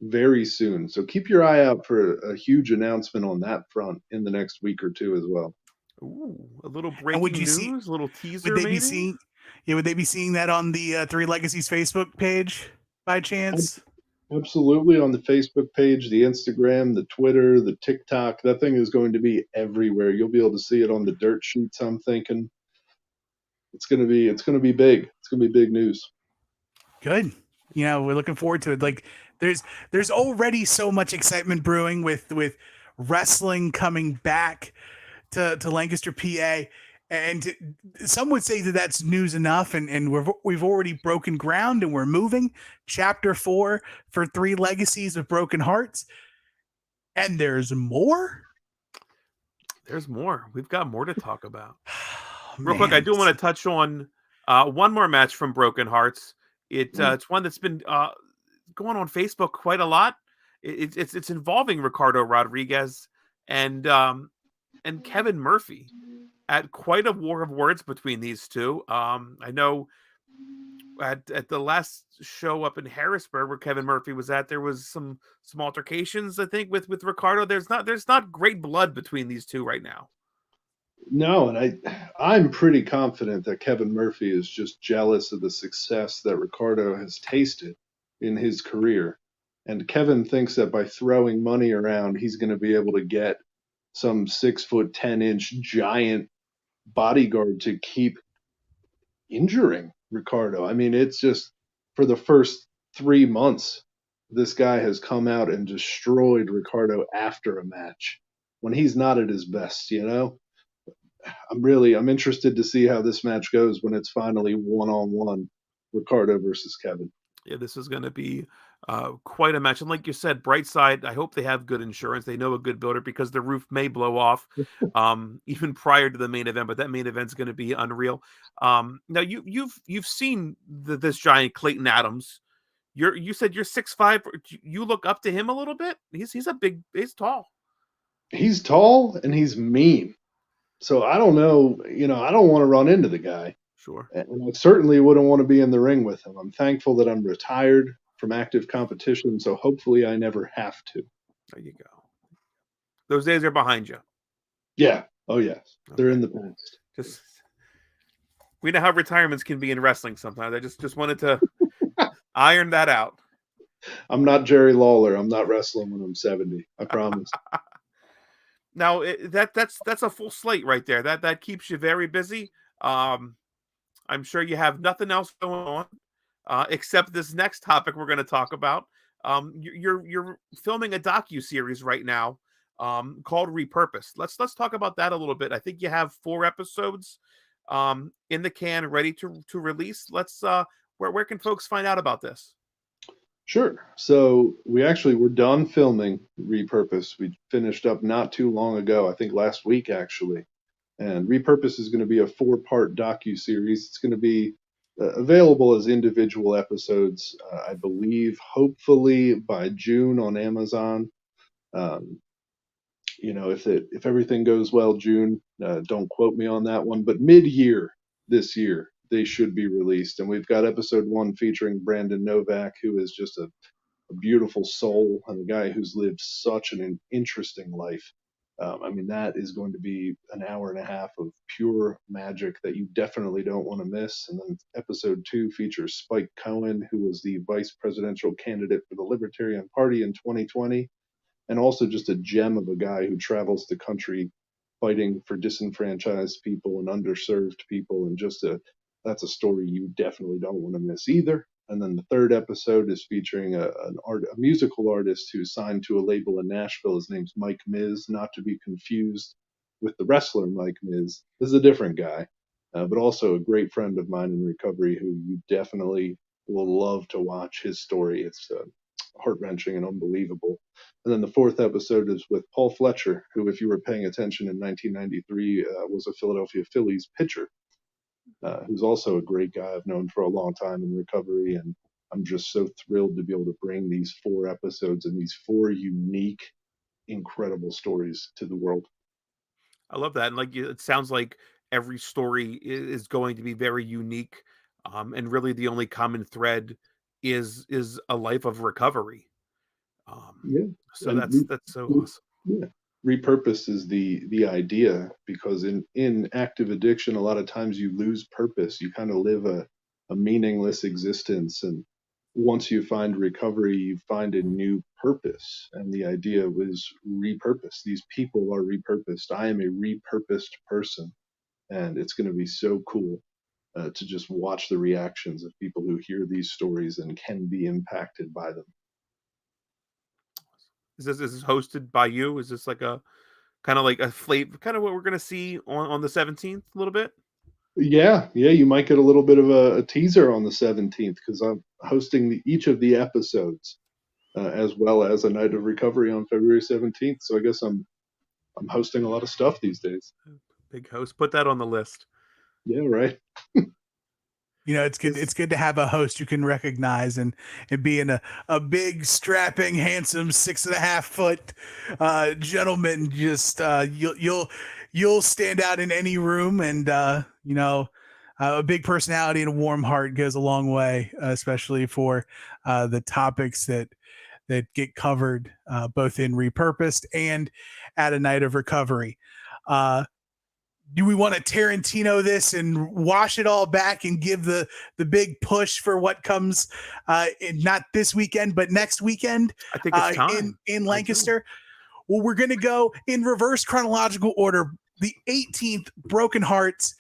very soon. So keep your eye out for a huge announcement on that front in the next week or two as well. Ooh, a little breaking news, a little teaser. Would they be seeing that on the Three Legacies Facebook page by chance? Absolutely, on the Facebook page, the Instagram, the Twitter, the TikTok. That thing is going to be everywhere. You'll be able to see it on the dirt sheets. I'm thinking it's going to be big. It's going to be big news. Good. We're looking forward to it. Like, there's already so much excitement brewing with wrestling coming back to Lancaster, PA, And some would say that that's news enough, and we've already broken ground and we're moving. Chapter 4 for Three Legacies of Broken Hearts. And there's more? There's more. We've got more to talk about. Man. Real quick, I do want to touch on one more match from Broken Hearts. It's one that's been going on Facebook quite a lot. It's involving Ricardo Rodriguez and Kevin Murphy. At quite a war of words between these two. I know at the last show up in Harrisburg where Kevin Murphy was at, there was some altercations, I think, with Ricardo. There's not great blood between these two right now. No, and I'm pretty confident that Kevin Murphy is just jealous of the success that Ricardo has tasted in his career. And Kevin thinks that by throwing money around, he's going to be able to get some 6'10" giant bodyguard to keep injuring Ricardo. I mean, it's just for the first 3 months, this guy has come out and destroyed Ricardo after a match when he's not at his best, you know? I'm interested to see how this match goes when it's finally one-on-one Ricardo versus Kevin. Yeah, this is going to be quite a match. And like you said, Brightside, I hope they have good insurance. They know a good builder because the roof may blow off even prior to the main event, but that main event's going to be unreal. Now you've seen this giant Clayton Adams. You said you're 6'5". You look up to him a little bit. He's tall. He's tall and he's mean. So I don't know, I don't want to run into the guy. Sure. And I certainly wouldn't want to be in the ring with him. I'm thankful that I'm retired from active competition, so hopefully I never have to. There you go. Those days are behind you. Yeah. Oh, yes. They're in the past. We know how retirements can be in wrestling sometimes. I just wanted to iron that out. I'm not Jerry Lawler. I'm not wrestling when I'm 70. I promise. Now, that's a full slate right there. That keeps you very busy. I'm sure you have nothing else going on except this next topic we're going to talk about. You're filming a docu-series right now called Repurposed. Let's talk about that a little bit. I think you have 4 episodes in the can ready to release. Where can folks find out about this? Sure. So we're done filming Repurposed. We finished up not too long ago, I think last week actually. And Repurpose is going to be a 4-part docu-series. It's going to be available as individual episodes, I believe, hopefully by June on Amazon. If everything goes well, June, don't quote me on that one, but mid-year this year, they should be released. And we've got episode 1 featuring Brandon Novak, who is just a beautiful soul and a guy who's lived such an interesting life. That is going to be an hour and a half of pure magic that you definitely don't want to miss. And then episode 2 features Spike Cohen, who was the vice presidential candidate for the Libertarian Party in 2020, and also just a gem of a guy who travels the country fighting for disenfranchised people and underserved people. And that's a story you definitely don't want to miss either. And then the 3rd episode is featuring a musical artist who's signed to a label in Nashville. His name's Mike Miz, not to be confused with the wrestler Mike Miz. This is a different guy, but also a great friend of mine in recovery who you definitely will love to watch his story. It's heart-wrenching and unbelievable. And then the 4th episode is with Paul Fletcher, who, if you were paying attention in 1993, was a Philadelphia Phillies pitcher. Who's also a great guy I've known for a long time in recovery. And I'm just so thrilled to be able to bring these 4 episodes and these 4 unique, incredible stories to the world. I love that. And it sounds like every story is going to be very unique. And really the only common thread is a life of recovery. So that's so awesome. Yeah. Repurpose is the idea, because in active addiction, a lot of times you lose purpose. You kind of live a meaningless existence. And once you find recovery, you find a new purpose. And the idea was repurpose. These people are repurposed. I am a repurposed person. And it's going to be so cool to just watch the reactions of people who hear these stories and can be impacted by them. Is this hosted by you? Is this like a kind of like a flavor, kind of what we're going to see on the 17th a little bit. Yeah, you might get a little bit of a teaser on the 17th because I'm hosting each of the episodes, as well as a night of recovery on February 17th. So I guess I'm hosting a lot of stuff these days. Big host. Put that on the list. Yeah, right. It's good. It's good to have a host you can recognize and being a big, strapping, handsome 6.5 foot gentleman. Just you'll stand out in any room, and a big personality and a warm heart goes a long way, especially for the topics that get covered both in Repurposed and at a night of recovery. Do we want to Tarantino this and wash it all back and give the big push for what comes not this weekend, but next weekend? I think it's time. in Lancaster. Well, we're going to go in reverse chronological order. The 18th, Broken Hearts.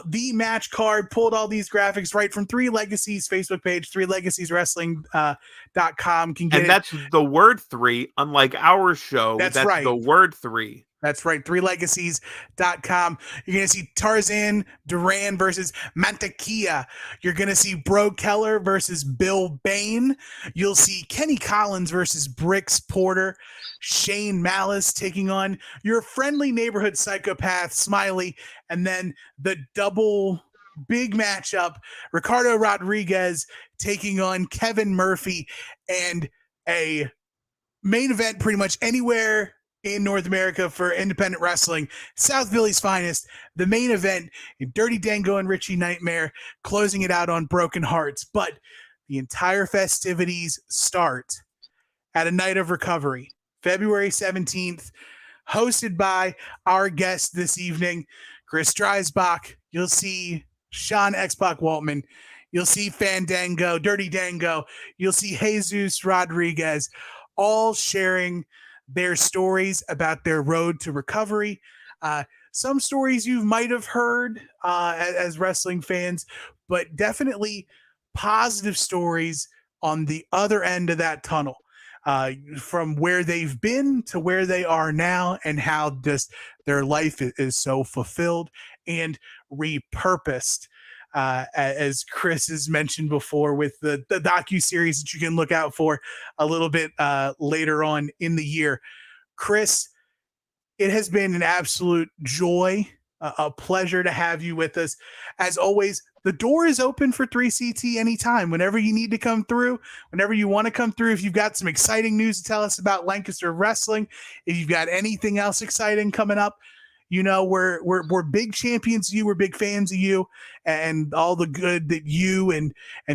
The match card, pulled all these graphics right from Three Legacies Facebook page, threelegacieswrestling.com. And that's the word 3, unlike our show. That's right. The word 3. That's right. Threelegacies.com. You're going to see Tarzan Duran versus Mantequilla. You're going to see Bro Keller versus Bill Bain. You'll see Kenny Collins versus Bricks Porter. Shane Malice taking on your friendly neighborhood psychopath, Smiley. And then the double big matchup, Ricardo Rodriguez taking on Kevin Murphy, and a main event pretty much anywhere in North America for independent wrestling. South Philly's finest, the main event, Dirty Dango and Richie Nightmare closing it out on Broken Hearts. But the entire festivities start at a night of recovery, February 17th, hosted by our guest this evening, Chris Dreisbach. You'll see Sean X-Pac Waltman. You'll see Fandango, Dirty Dango. You'll see Jesus Rodriguez, all sharing their stories about their road to recovery. Some stories you might have heard as wrestling fans, but definitely positive stories on the other end of that tunnel, from where they've been to where they are now, and how just their life is so fulfilled and repurposed. As Chris has mentioned before, with the docuseries that you can look out for a little bit later on in the year. Chris, it has been an absolute joy, a pleasure to have you with us. As always, the door is open for 3CT anytime. Whenever you need to come through, whenever you want to come through, if you've got some exciting news to tell us about Lancaster wrestling, if you've got anything else exciting coming up, we're big champions of you. We're big fans of you and all the good that you and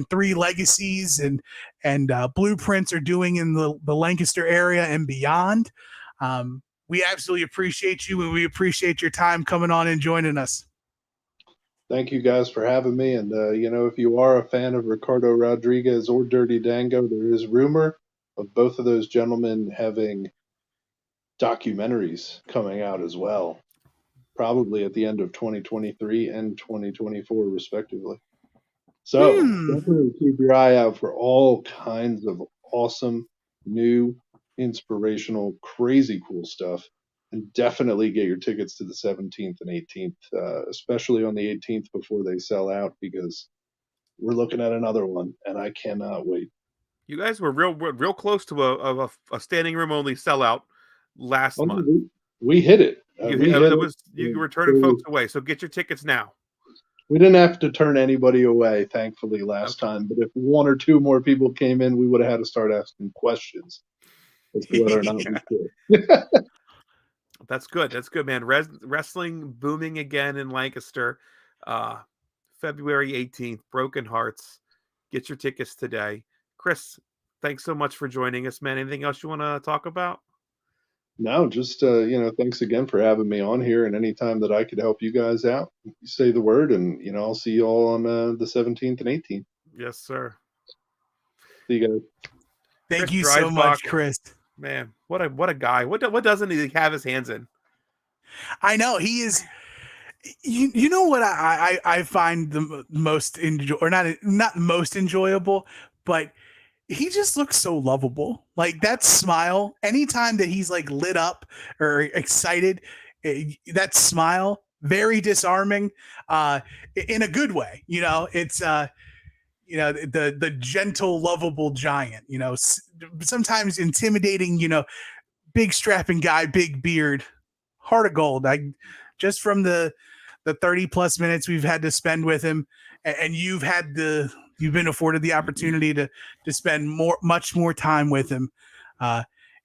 Three Legacies and Blueprints are doing in the Lancaster area and beyond. We absolutely appreciate you, and we appreciate your time coming on and joining us. Thank you guys for having me. And, if you are a fan of Ricardo Rodriguez or Dirty Dango, there is rumor of both of those gentlemen having documentaries coming out as well, probably at the end of 2023 and 2024, respectively. So definitely keep your eye out for all kinds of awesome, new, inspirational, crazy cool stuff. And definitely get your tickets to the 17th and 18th, especially on the 18th before they sell out, because we're looking at another one, and I cannot wait. You guys were real close to a standing room only sellout last month. We hit it. You were turning folks away, so get your tickets now. We didn't have to turn anybody away, thankfully, last time. But if one or two more people came in, we would have had to start asking questions as to whether or not we could. That's good. That's good, man. Wrestling booming again in Lancaster. February 18th, Broken Hearts. Get your tickets today. Chris, thanks so much for joining us, man. Anything else you want to talk about? No, just, thanks again for having me on here. And anytime that I could help you guys out, you say the word, and, I'll see you all on the 17th and 18th. Yes, sir. See you guys. Thank you so much, Chris. Man, what a guy. What doesn't he have his hands in? I know he is. You know what I find the most not most enjoyable, but he just looks so lovable. Like that smile, anytime that he's like lit up or excited, that smile, very disarming, in a good way. It's the gentle, lovable giant. Sometimes intimidating. Big strapping guy, big beard, heart of gold. Just from the 30 plus minutes we've had to spend with him, and you've been afforded the opportunity to spend much more time with him.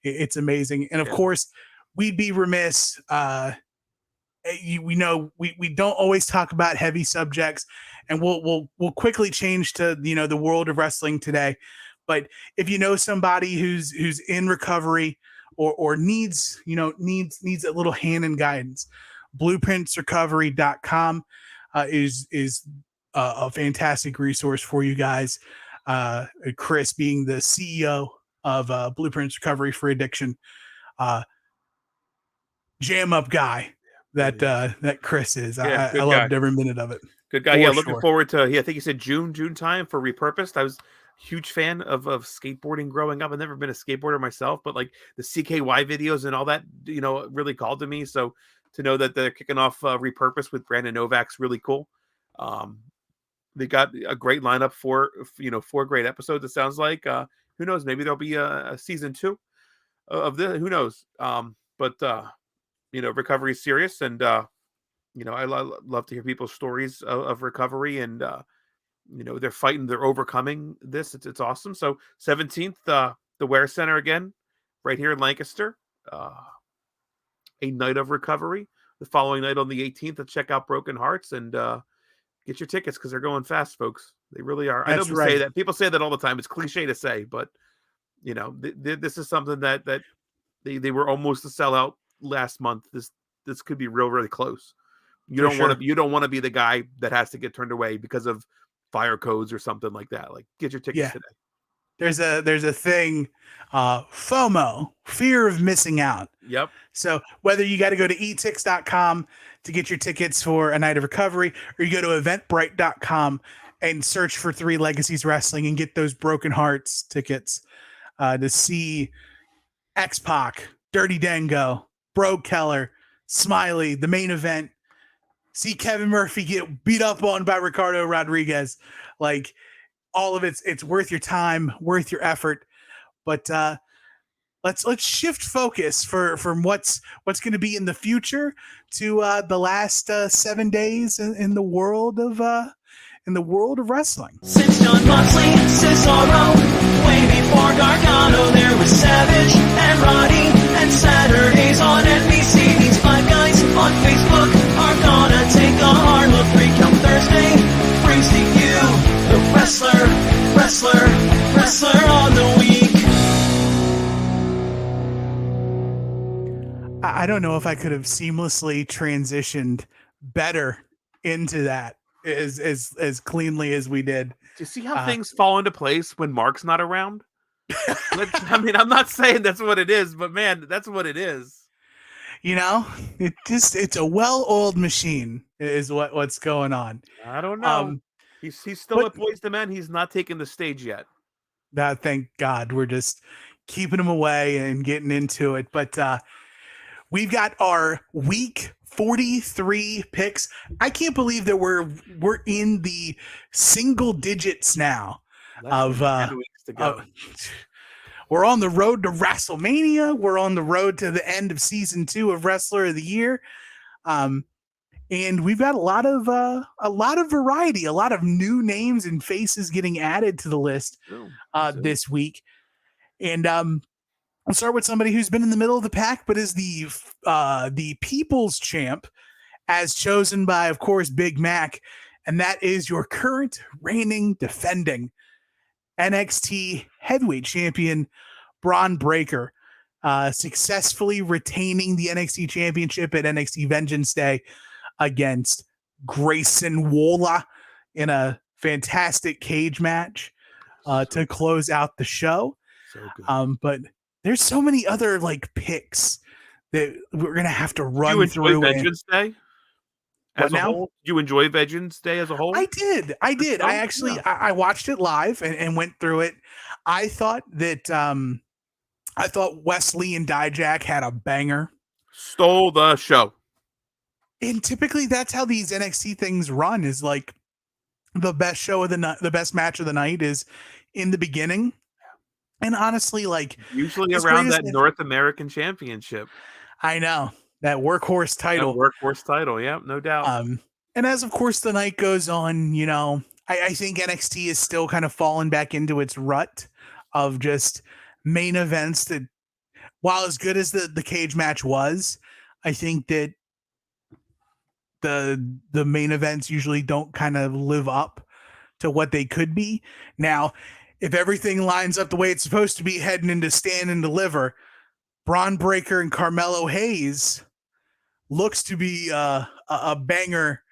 It's amazing. And of course we'd be remiss. We know we don't always talk about heavy subjects, and we'll quickly change to, the world of wrestling today. But if you know somebody who's in recovery or needs a little hand and guidance, blueprintsrecovery.com is a fantastic resource for you guys. Chris being the CEO of Blueprints Recovery for Addiction, jam up guy that Chris is. Yeah, I loved every minute of it. Good guy. Yeah, looking forward to. I think he said June time for Repurposed. I was a huge fan of skateboarding growing up. I've never been a skateboarder myself, but like the CKY videos and all that, really called to me. So to know that they're kicking off Repurposed with Brandon Novak's really cool. They got a great lineup for 4 great episodes. It sounds like. Who knows? Maybe there'll be a season 2 of this. Who knows? But recovery is serious, and I love to hear people's stories of recovery, and they're fighting, they're overcoming this. It's awesome. So 17th, the Ware Center again, right here in Lancaster. A night of recovery. The following night on the 18th, check out Broken Hearts and get your tickets because they're going fast, folks. They really are. That's I know say that. People say that all the time. It's cliche to say, but this is something that they were almost a sellout last month. This could be really close. You don't want to be the guy that has to get turned away because of fire codes or something like that. Like, get your tickets today. There's a thing, FOMO, fear of missing out. Yep. So whether you got to go to etix.com to get your tickets for a night of recovery, or you go to eventbrite.com and search for Three Legacies Wrestling and get those Broken Hearts tickets to see X-Pac, Dirty Dango, Bro Keller, Smiley, the main event, see Kevin Murphy get beat up on by Ricardo Rodriguez. Like, all of it's worth your time, worth your effort. But let's shift focus from what's going to be in the future to the last 7 days in the world of wrestling. Since John Moxley, Cesaro, way before Gargano, there was Savage and Roddy, and Saturdays on NBC. These 5 guys on Facebook are gonna take a hard look. 3 Count Thursday brings to you the wrestler on the week. I don't know if I could have seamlessly transitioned better into that as cleanly as we did. Do you see how things fall into place when Mark's not around? I'm not saying that's what it is, but man, that's what it is. It's a well-oiled machine is what's going on. I don't know. He's still at Boys to Men. He's not taking the stage yet. Thank God. We're just keeping him away and getting into it. But we've got our week 43 picks. I can't believe that we're in the single digits now. Of 10 weeks to go. We're on the road to WrestleMania. We're on the road to the end of season 2 of Wrestler of the Year. And we've got a lot of variety, a lot of new names and faces getting added to the list this week. And I'll start with somebody who's been in the middle of the pack, but is the People's Champ, as chosen by, of course, Big Mac, and that is your current reigning, defending NXT Heavyweight Champion, Braun Breaker, successfully retaining the NXT Championship at NXT Vengeance Day against Grayson Waller in a fantastic cage match to close out the show. So good. But there's so many other picks that we're gonna have to run through. You enjoy Vengeance Day as a now? whole? You enjoy Vengeance Day as a whole? I did. I actually I watched it live and went through it. I thought Wesley and Dijak had a banger. Stole the show. And typically that's how these NXT things run, is like the best show of the night, the best match of the night is in the beginning. And honestly, like usually around that North American Championship. I know, that workhorse title. That workhorse title, yeah, no doubt. And as of course the night goes on, you know, I think NXT is still kind of falling back into its rut of just main events that, while as good as the cage match was, I think that the main events usually don't kind of live up to what they could be. Now, if everything lines up the way it's supposed to be heading into Stand and Deliver, Braun Breaker and Carmelo Hayes looks to be a banger,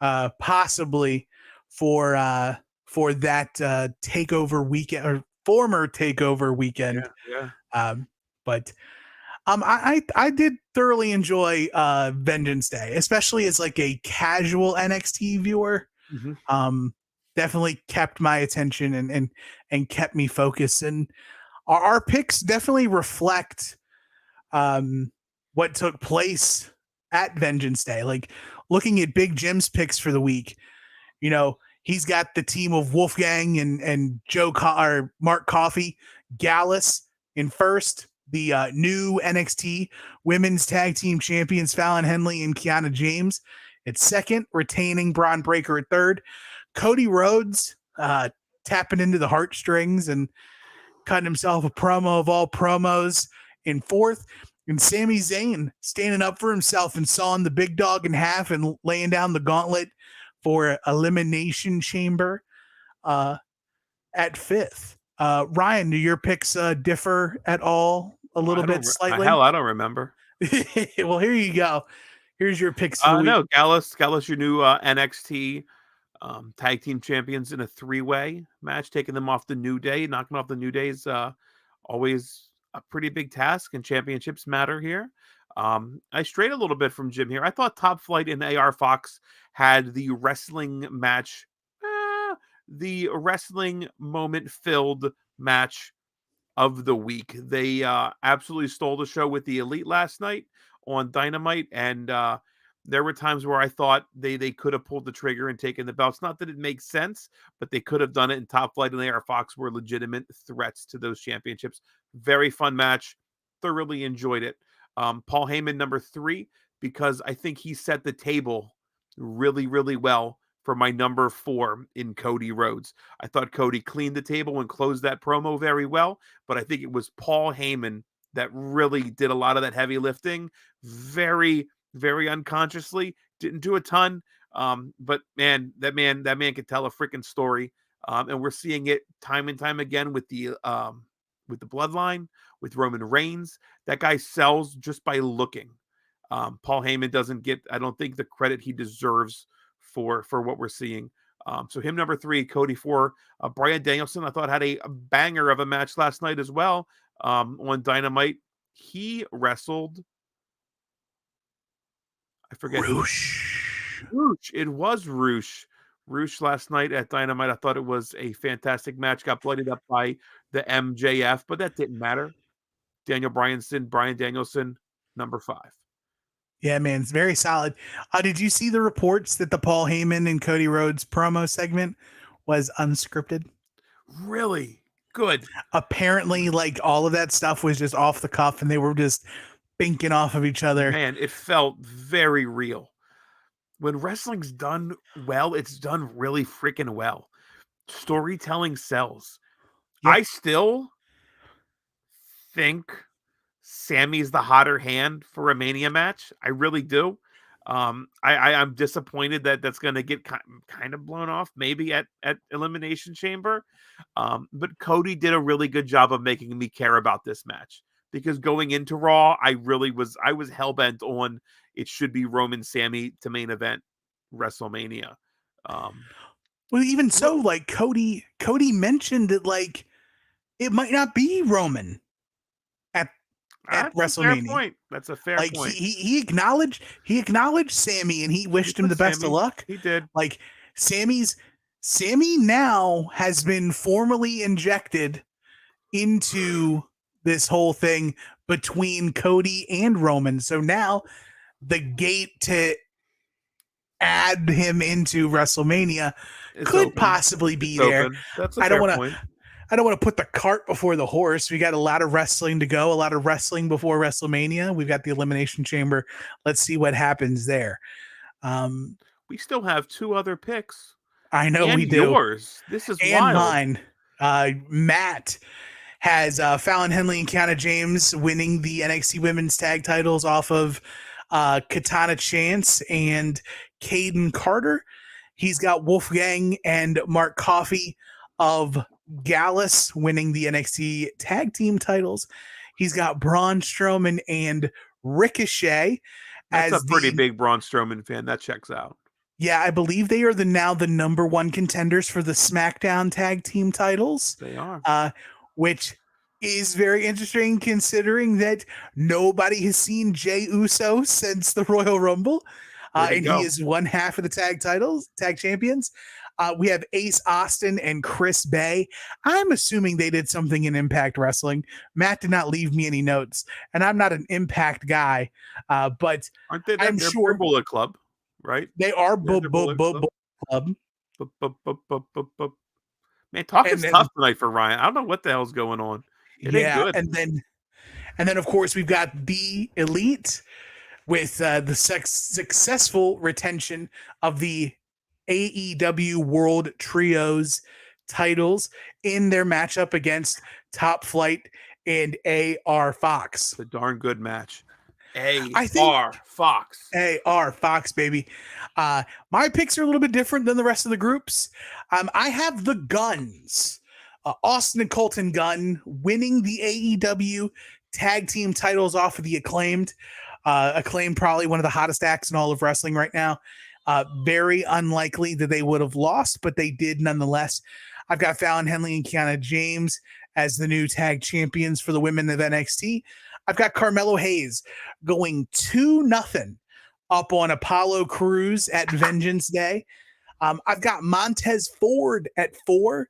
possibly for that takeover weekend, or former takeover weekend. Yeah. But I did thoroughly enjoy Vengeance Day, especially as like a casual NXT viewer. Mm-hmm. Definitely kept my attention and kept me focused. And our picks definitely reflect what took place at Vengeance Day. Like looking at Big Jim's picks for the week, you know, he's got the team of Wolfgang and Mark Coffey, Gallus in first, the new NXT Women's Tag Team Champions Fallon Henley and Kiana James at second, retaining Braun Breaker at third, Cody Rhodes tapping into the heartstrings and cutting himself a promo of all promos in fourth, and Sami Zayn standing up for himself and sawing the big dog in half and laying down the gauntlet for Elimination Chamber at fifth. Ryan, do your picks differ at all a little bit slightly? Hell, I don't remember. Well, here you go. Here's your picks for the week. No, Gallus, your new NXT tag team champions in a three-way match, taking them off the New Day. Knocking off the New Day's always a pretty big task, and championships matter here. I strayed a little bit from Jim here. I thought Top Flight and AR Fox had the wrestling match, the wrestling moment-filled match of the week. They absolutely stole the show with the Elite last night on Dynamite, and there were times where I thought they could have pulled the trigger and taken the belts. Not that it makes sense, but they could have done it, and Top Flight and AR Fox were legitimate threats to those championships. Very fun match. Thoroughly enjoyed it. Paul Heyman, number 3, because I think he set the table really, really well for my number 4 in Cody Rhodes. I thought Cody cleaned the table and closed that promo very well, but I think it was Paul Heyman that really did a lot of that heavy lifting. Very, very unconsciously. Didn't do a ton, but man, that man could tell a freaking story. And we're seeing it time and time again with the Bloodline, with Roman Reigns. That guy sells just by looking. Paul Heyman doesn't get, I don't think, the credit he deserves for what we're seeing. So him, number 3, Cody 4. Bryan Danielson, I thought, had a banger of a match last night as well on Dynamite. He wrestled, I forget. Roosh. It was Roosh. Roosh last night at Dynamite. I thought it was a fantastic match. Got bloodied up by the MJF, but that didn't matter. Bryan Danielson, number 5. Yeah, man, it's very solid. Did you see the reports that the Paul Heyman and Cody Rhodes promo segment was unscripted? Really? Good. Apparently, like, all of that stuff was just off the cuff, and they were just binking off of each other. Man, it felt very real. When wrestling's done well, it's done really freaking well. Storytelling sells. Yep. I still think Sammy's the hotter hand for a Mania match. I really do. I'm disappointed that that's going to get kind of blown off maybe at Elimination Chamber. But Cody did a really good job of making me care about this match, because going into Raw, I was hell-bent on it should be Roman Sammy to main event WrestleMania. Well, even so, like Cody mentioned that, like, it might not be Roman at WrestleMania. That's a fair point. He acknowledged Sammy, and he wished him the best of luck. He did. Like, Sammy now has been formally injected into this whole thing between Cody and Roman. So now the gate to add him into WrestleMania could possibly be there. That's a fair point. I don't want to put the cart before the horse. We got a lot of wrestling to go, a lot of wrestling before WrestleMania. We've got the Elimination Chamber. Let's see what happens there. We still have 2 other picks. I know and we do. Yours. This is and wild. Mine. Matt has Fallon Henley and Kiana James winning the NXT Women's Tag Titles off of Katana Chance and Caden Carter. He's got Wolfgang and Mark Coffey of Gallus winning the NXT Tag Team titles. He's got Braun Strowman and Ricochet. That's a pretty big Braun Strowman fan. That checks out. Yeah, I believe they are now the number 1 contenders for the SmackDown Tag Team titles. They are. Which is very interesting considering that nobody has seen Jey Uso since the Royal Rumble. And he is one half of the tag champions. We have Ace Austin and Chris Bay. I'm assuming they did something in Impact Wrestling. Matt did not leave me any notes, and I'm not an Impact guy, but aren't they? I'm sure Bullet Club, right? They are Bullet Club. Man, talking's tough tonight for Ryan. I don't know what the hell's going on. It ain't good. And then of course we've got the Elite with the successful retention of the AEW World Trios titles in their matchup against Top Flight and AR Fox. It's a darn good match. Fox, baby. My picks are a little bit different than the rest of the groups. I have the Guns, Austin and Colton Gunn winning the AEW tag team titles off of the Acclaimed. Acclaimed, probably one of the hottest acts in all of wrestling right now. Very unlikely that they would have lost, but they did nonetheless. I've got Fallon Henley and Kiana James as the new tag champions for the women of NXT. I've got Carmelo Hayes going 2-0 up on Apollo Crews at Vengeance Day. I've got Montez Ford at 4,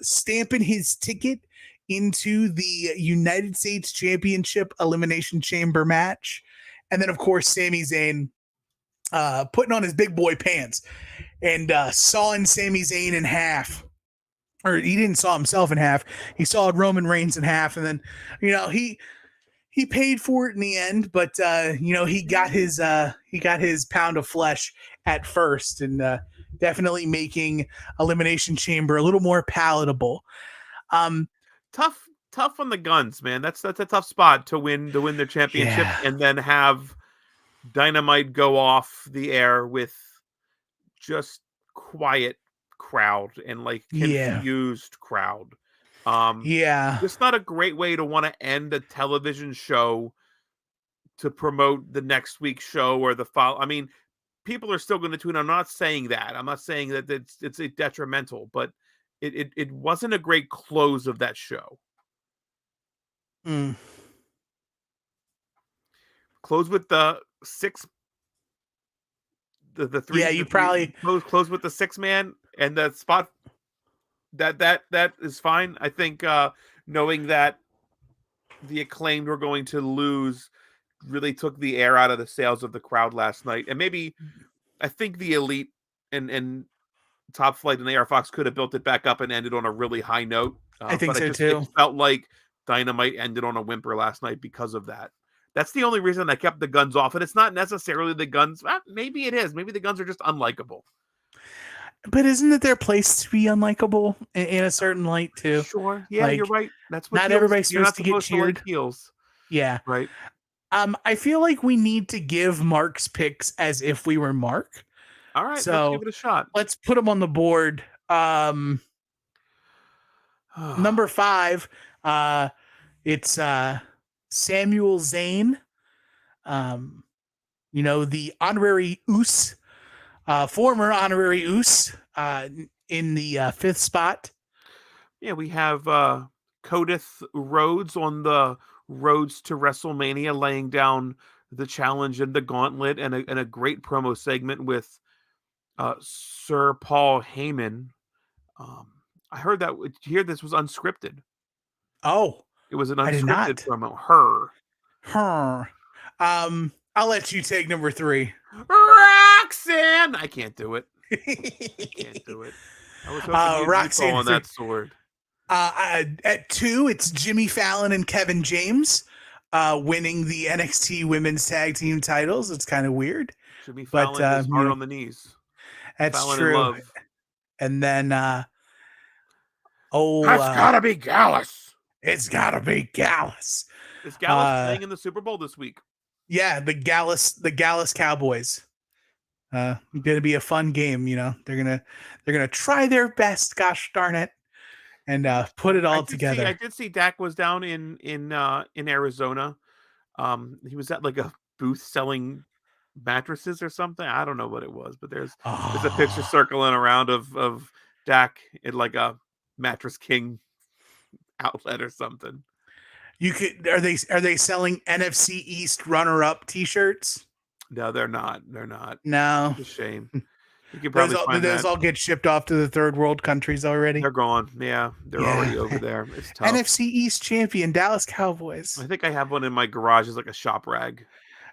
stamping his ticket into the United States Championship Elimination Chamber match. And then, of course, Sami Zayn putting on his big boy pants and sawing Sami Zayn in half. Or he didn't saw himself in half. He sawed Roman Reigns in half. And then, he paid for it in the end, but he got his pound of flesh at first, and definitely making Elimination Chamber a little more palatable. Tough on the Guns, man. That's a tough spot to win their championship, and then have Dynamite go off the air with just quiet crowd and confused crowd. It's not a great way to want to end a television show to promote the next week's show or the follow. I mean, people are still going to tune in. I'm not saying that. I'm not saying that it's a detrimental, but it wasn't a great close of that show. Close with the 6. The 3. Yeah, you probably close with the 6-man and the spot. That is fine. I think knowing that the Acclaimed were going to lose really took the air out of the sails of the crowd last night. And maybe I think the Elite and Top Flight and AR Fox could have built it back up and ended on a really high note. I think so too. It felt like Dynamite ended on a whimper last night because of that. That's the only reason I kept the Guns off. And it's not necessarily the Guns. Maybe it is. Maybe the Guns are just unlikable. But isn't it their place to be unlikable in a certain light too? Sure. Yeah, you're right. That's what not everybody's supposed to get cheered. Heels. Yeah. Right. I feel like we need to give Mark's picks as if we were Mark. All right, so let's give it a shot. Let's put them on the board. Number 5, it's Samuel Zayn. The honorary Oos. Former honorary Oos in the 5th spot. Yeah, we have Codith Rhodes on the roads to WrestleMania, laying down the challenge and the gauntlet, and a great promo segment with Sir Paul Heyman. I heard that. Here, this was unscripted. Oh, It was an I did not. unscripted promo. Her. I'll let you take number 3. Roxanne! I can't do it. I can't do it. I was hoping Roxanne on that sword. At 2, it's Jimmy Fallon and Kevin James winning the NXT Women's Tag Team titles. It's kind of weird. Jimmy Fallon is hard on the knees. That's Fallon true. In love. And then, that's gotta be Gallus. It's gotta be Gallus. Is Gallus playing in the Super Bowl this week? Yeah, the Gallus Cowboys. Gonna be a fun game. You know, they're gonna try their best. Gosh darn it, and put it all together. I did see Dak was down in Arizona. He was at like a booth selling mattresses or something. I don't know what it was, but there's a picture circling around of Dak in like a Mattress King outlet or something. Are they selling NFC East runner-up T-shirts? No, they're not. No, it's a shame. You can probably find those all get shipped off to the third world countries already. They're gone. Yeah, they're already over there. It's tough. NFC East champion Dallas Cowboys. I think I have one in my garage as like a shop rag.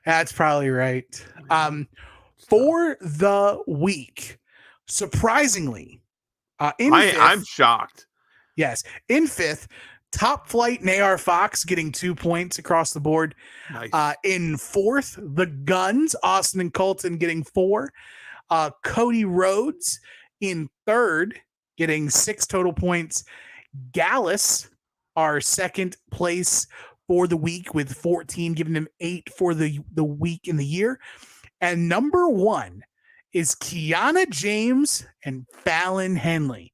That's probably right. For the week, surprisingly, I'm shocked. Yes, in 5th, Top Flight and AR Fox getting 2 points across the board. Nice. In 4th, the Guns, Austin and Colton getting 4. Cody Rhodes in 3rd, getting 6 total points. Gallus, our 2nd place for the week with 14, giving him 8 for the week in the year. And number 1 is Kiana James and Fallon Henley.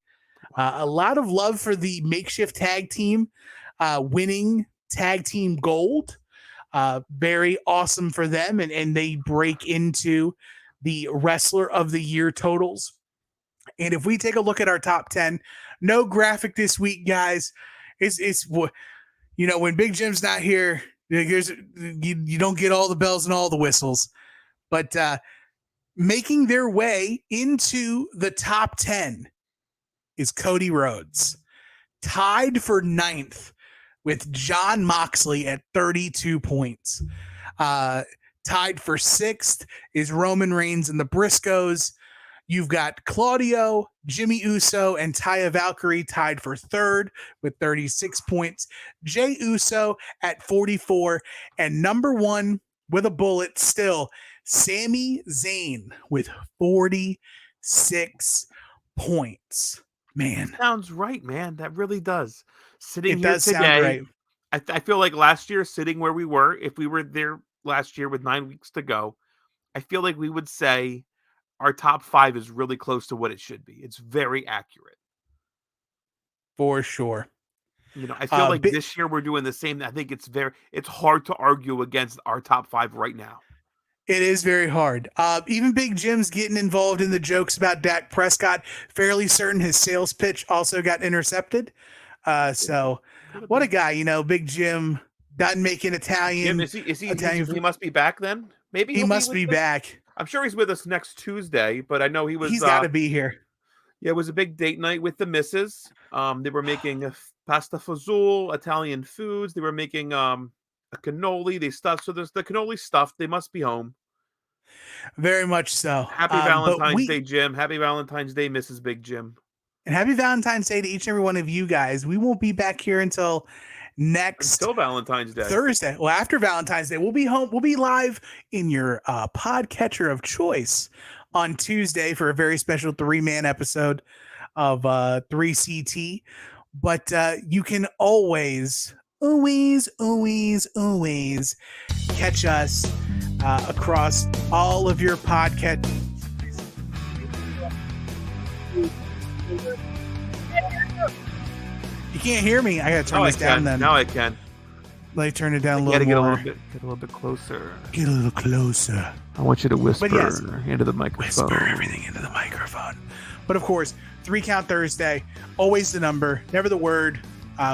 A lot of love for the makeshift tag team winning tag team gold. Very awesome for them. And they break into the Wrestler of the Year totals. And if we take a look at our top 10, no graphic this week, guys. It's when Big Jim's not here, you don't get all the bells and all the whistles. But making their way into the top 10 is Cody Rhodes, tied for 9th with Jon Moxley at 32 points. Tied for 6th is Roman Reigns and the Briscoes. You've got Claudio, Jimmy Uso, and Taya Valkyrie tied for 3rd with 36 points. Jey Uso at 44. And number 1 with a bullet still, Sami Zayn with 46 points. Man. That sounds right, man. That really does. Sitting it here does today, sound right. I feel like last year, sitting where we were, if we were there last year with 9 weeks to go, I feel like we would say our top 5 is really close to what it should be. It's very accurate. For sure. I feel like this year we're doing the same. I think it's hard to argue against our top 5 right now. It is very hard. Even Big Jim's getting involved in the jokes about Dak Prescott. Fairly certain his sales pitch also got intercepted. So what a guy, Big Jim doesn't make an Italian. Jim, is he Italian? He must be back then. Maybe he must be back. I'm sure he's with us next Tuesday, but I know he's got to be here. Yeah, it was a big date night with the missus. They were making pasta fazool, Italian foods. They were making a cannoli. They stuffed. So there's the cannoli stuffed. They must be home. Very much so. Happy Valentine's Day, Jim. Happy Valentine's Day, Mrs. Big Jim. And happy Valentine's Day to each and every one of you guys. We won't be back here until Valentine's Day. Thursday. Well, after Valentine's Day, we'll be home. We'll be live in your podcatcher of choice on Tuesday for a very special 3-man episode of 3CT. But you can always catch us across all of your podcast. You can't hear me. I gotta turn this down. Then now I can. Let me turn it down a little more. Get a little bit closer. Get a little closer. I want you to whisper into the microphone. Whisper everything into the microphone. But of course, 3 Count Thursday, always the number, never the word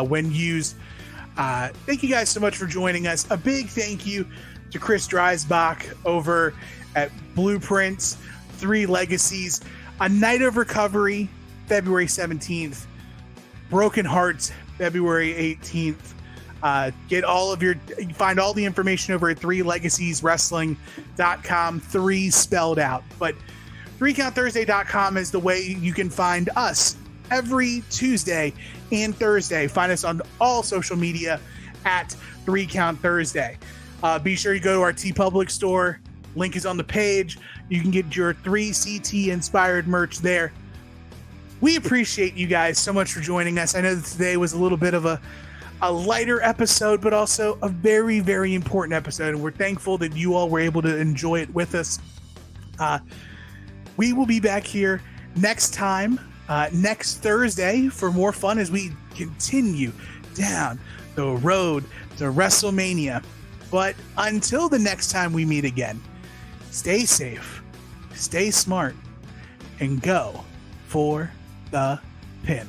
when used. Thank you guys so much for joining us. A big thank you to Chris Dreisbach over at Blueprints, Three Legacies, A Night of Recovery, February 17th. Broken Hearts February 18th. Find all the information over at 3legasieswrestling.com, 3 spelled out. But 3countthursday.com is the way you can find us every Tuesday and Thursday. Find us on all social media at 3Count Thursday. Be sure you go to our TeePublic store. Link is on the page. You can get your 3CT inspired merch there. We appreciate you guys so much for joining us. I know that today was a little bit of a lighter episode, but also a very, very important episode. And we're thankful that you all were able to enjoy it with us. We will be back here next time, next Thursday, for more fun as we continue down the road to WrestleMania. But until the next time we meet again, stay safe, stay smart, and go for the pin.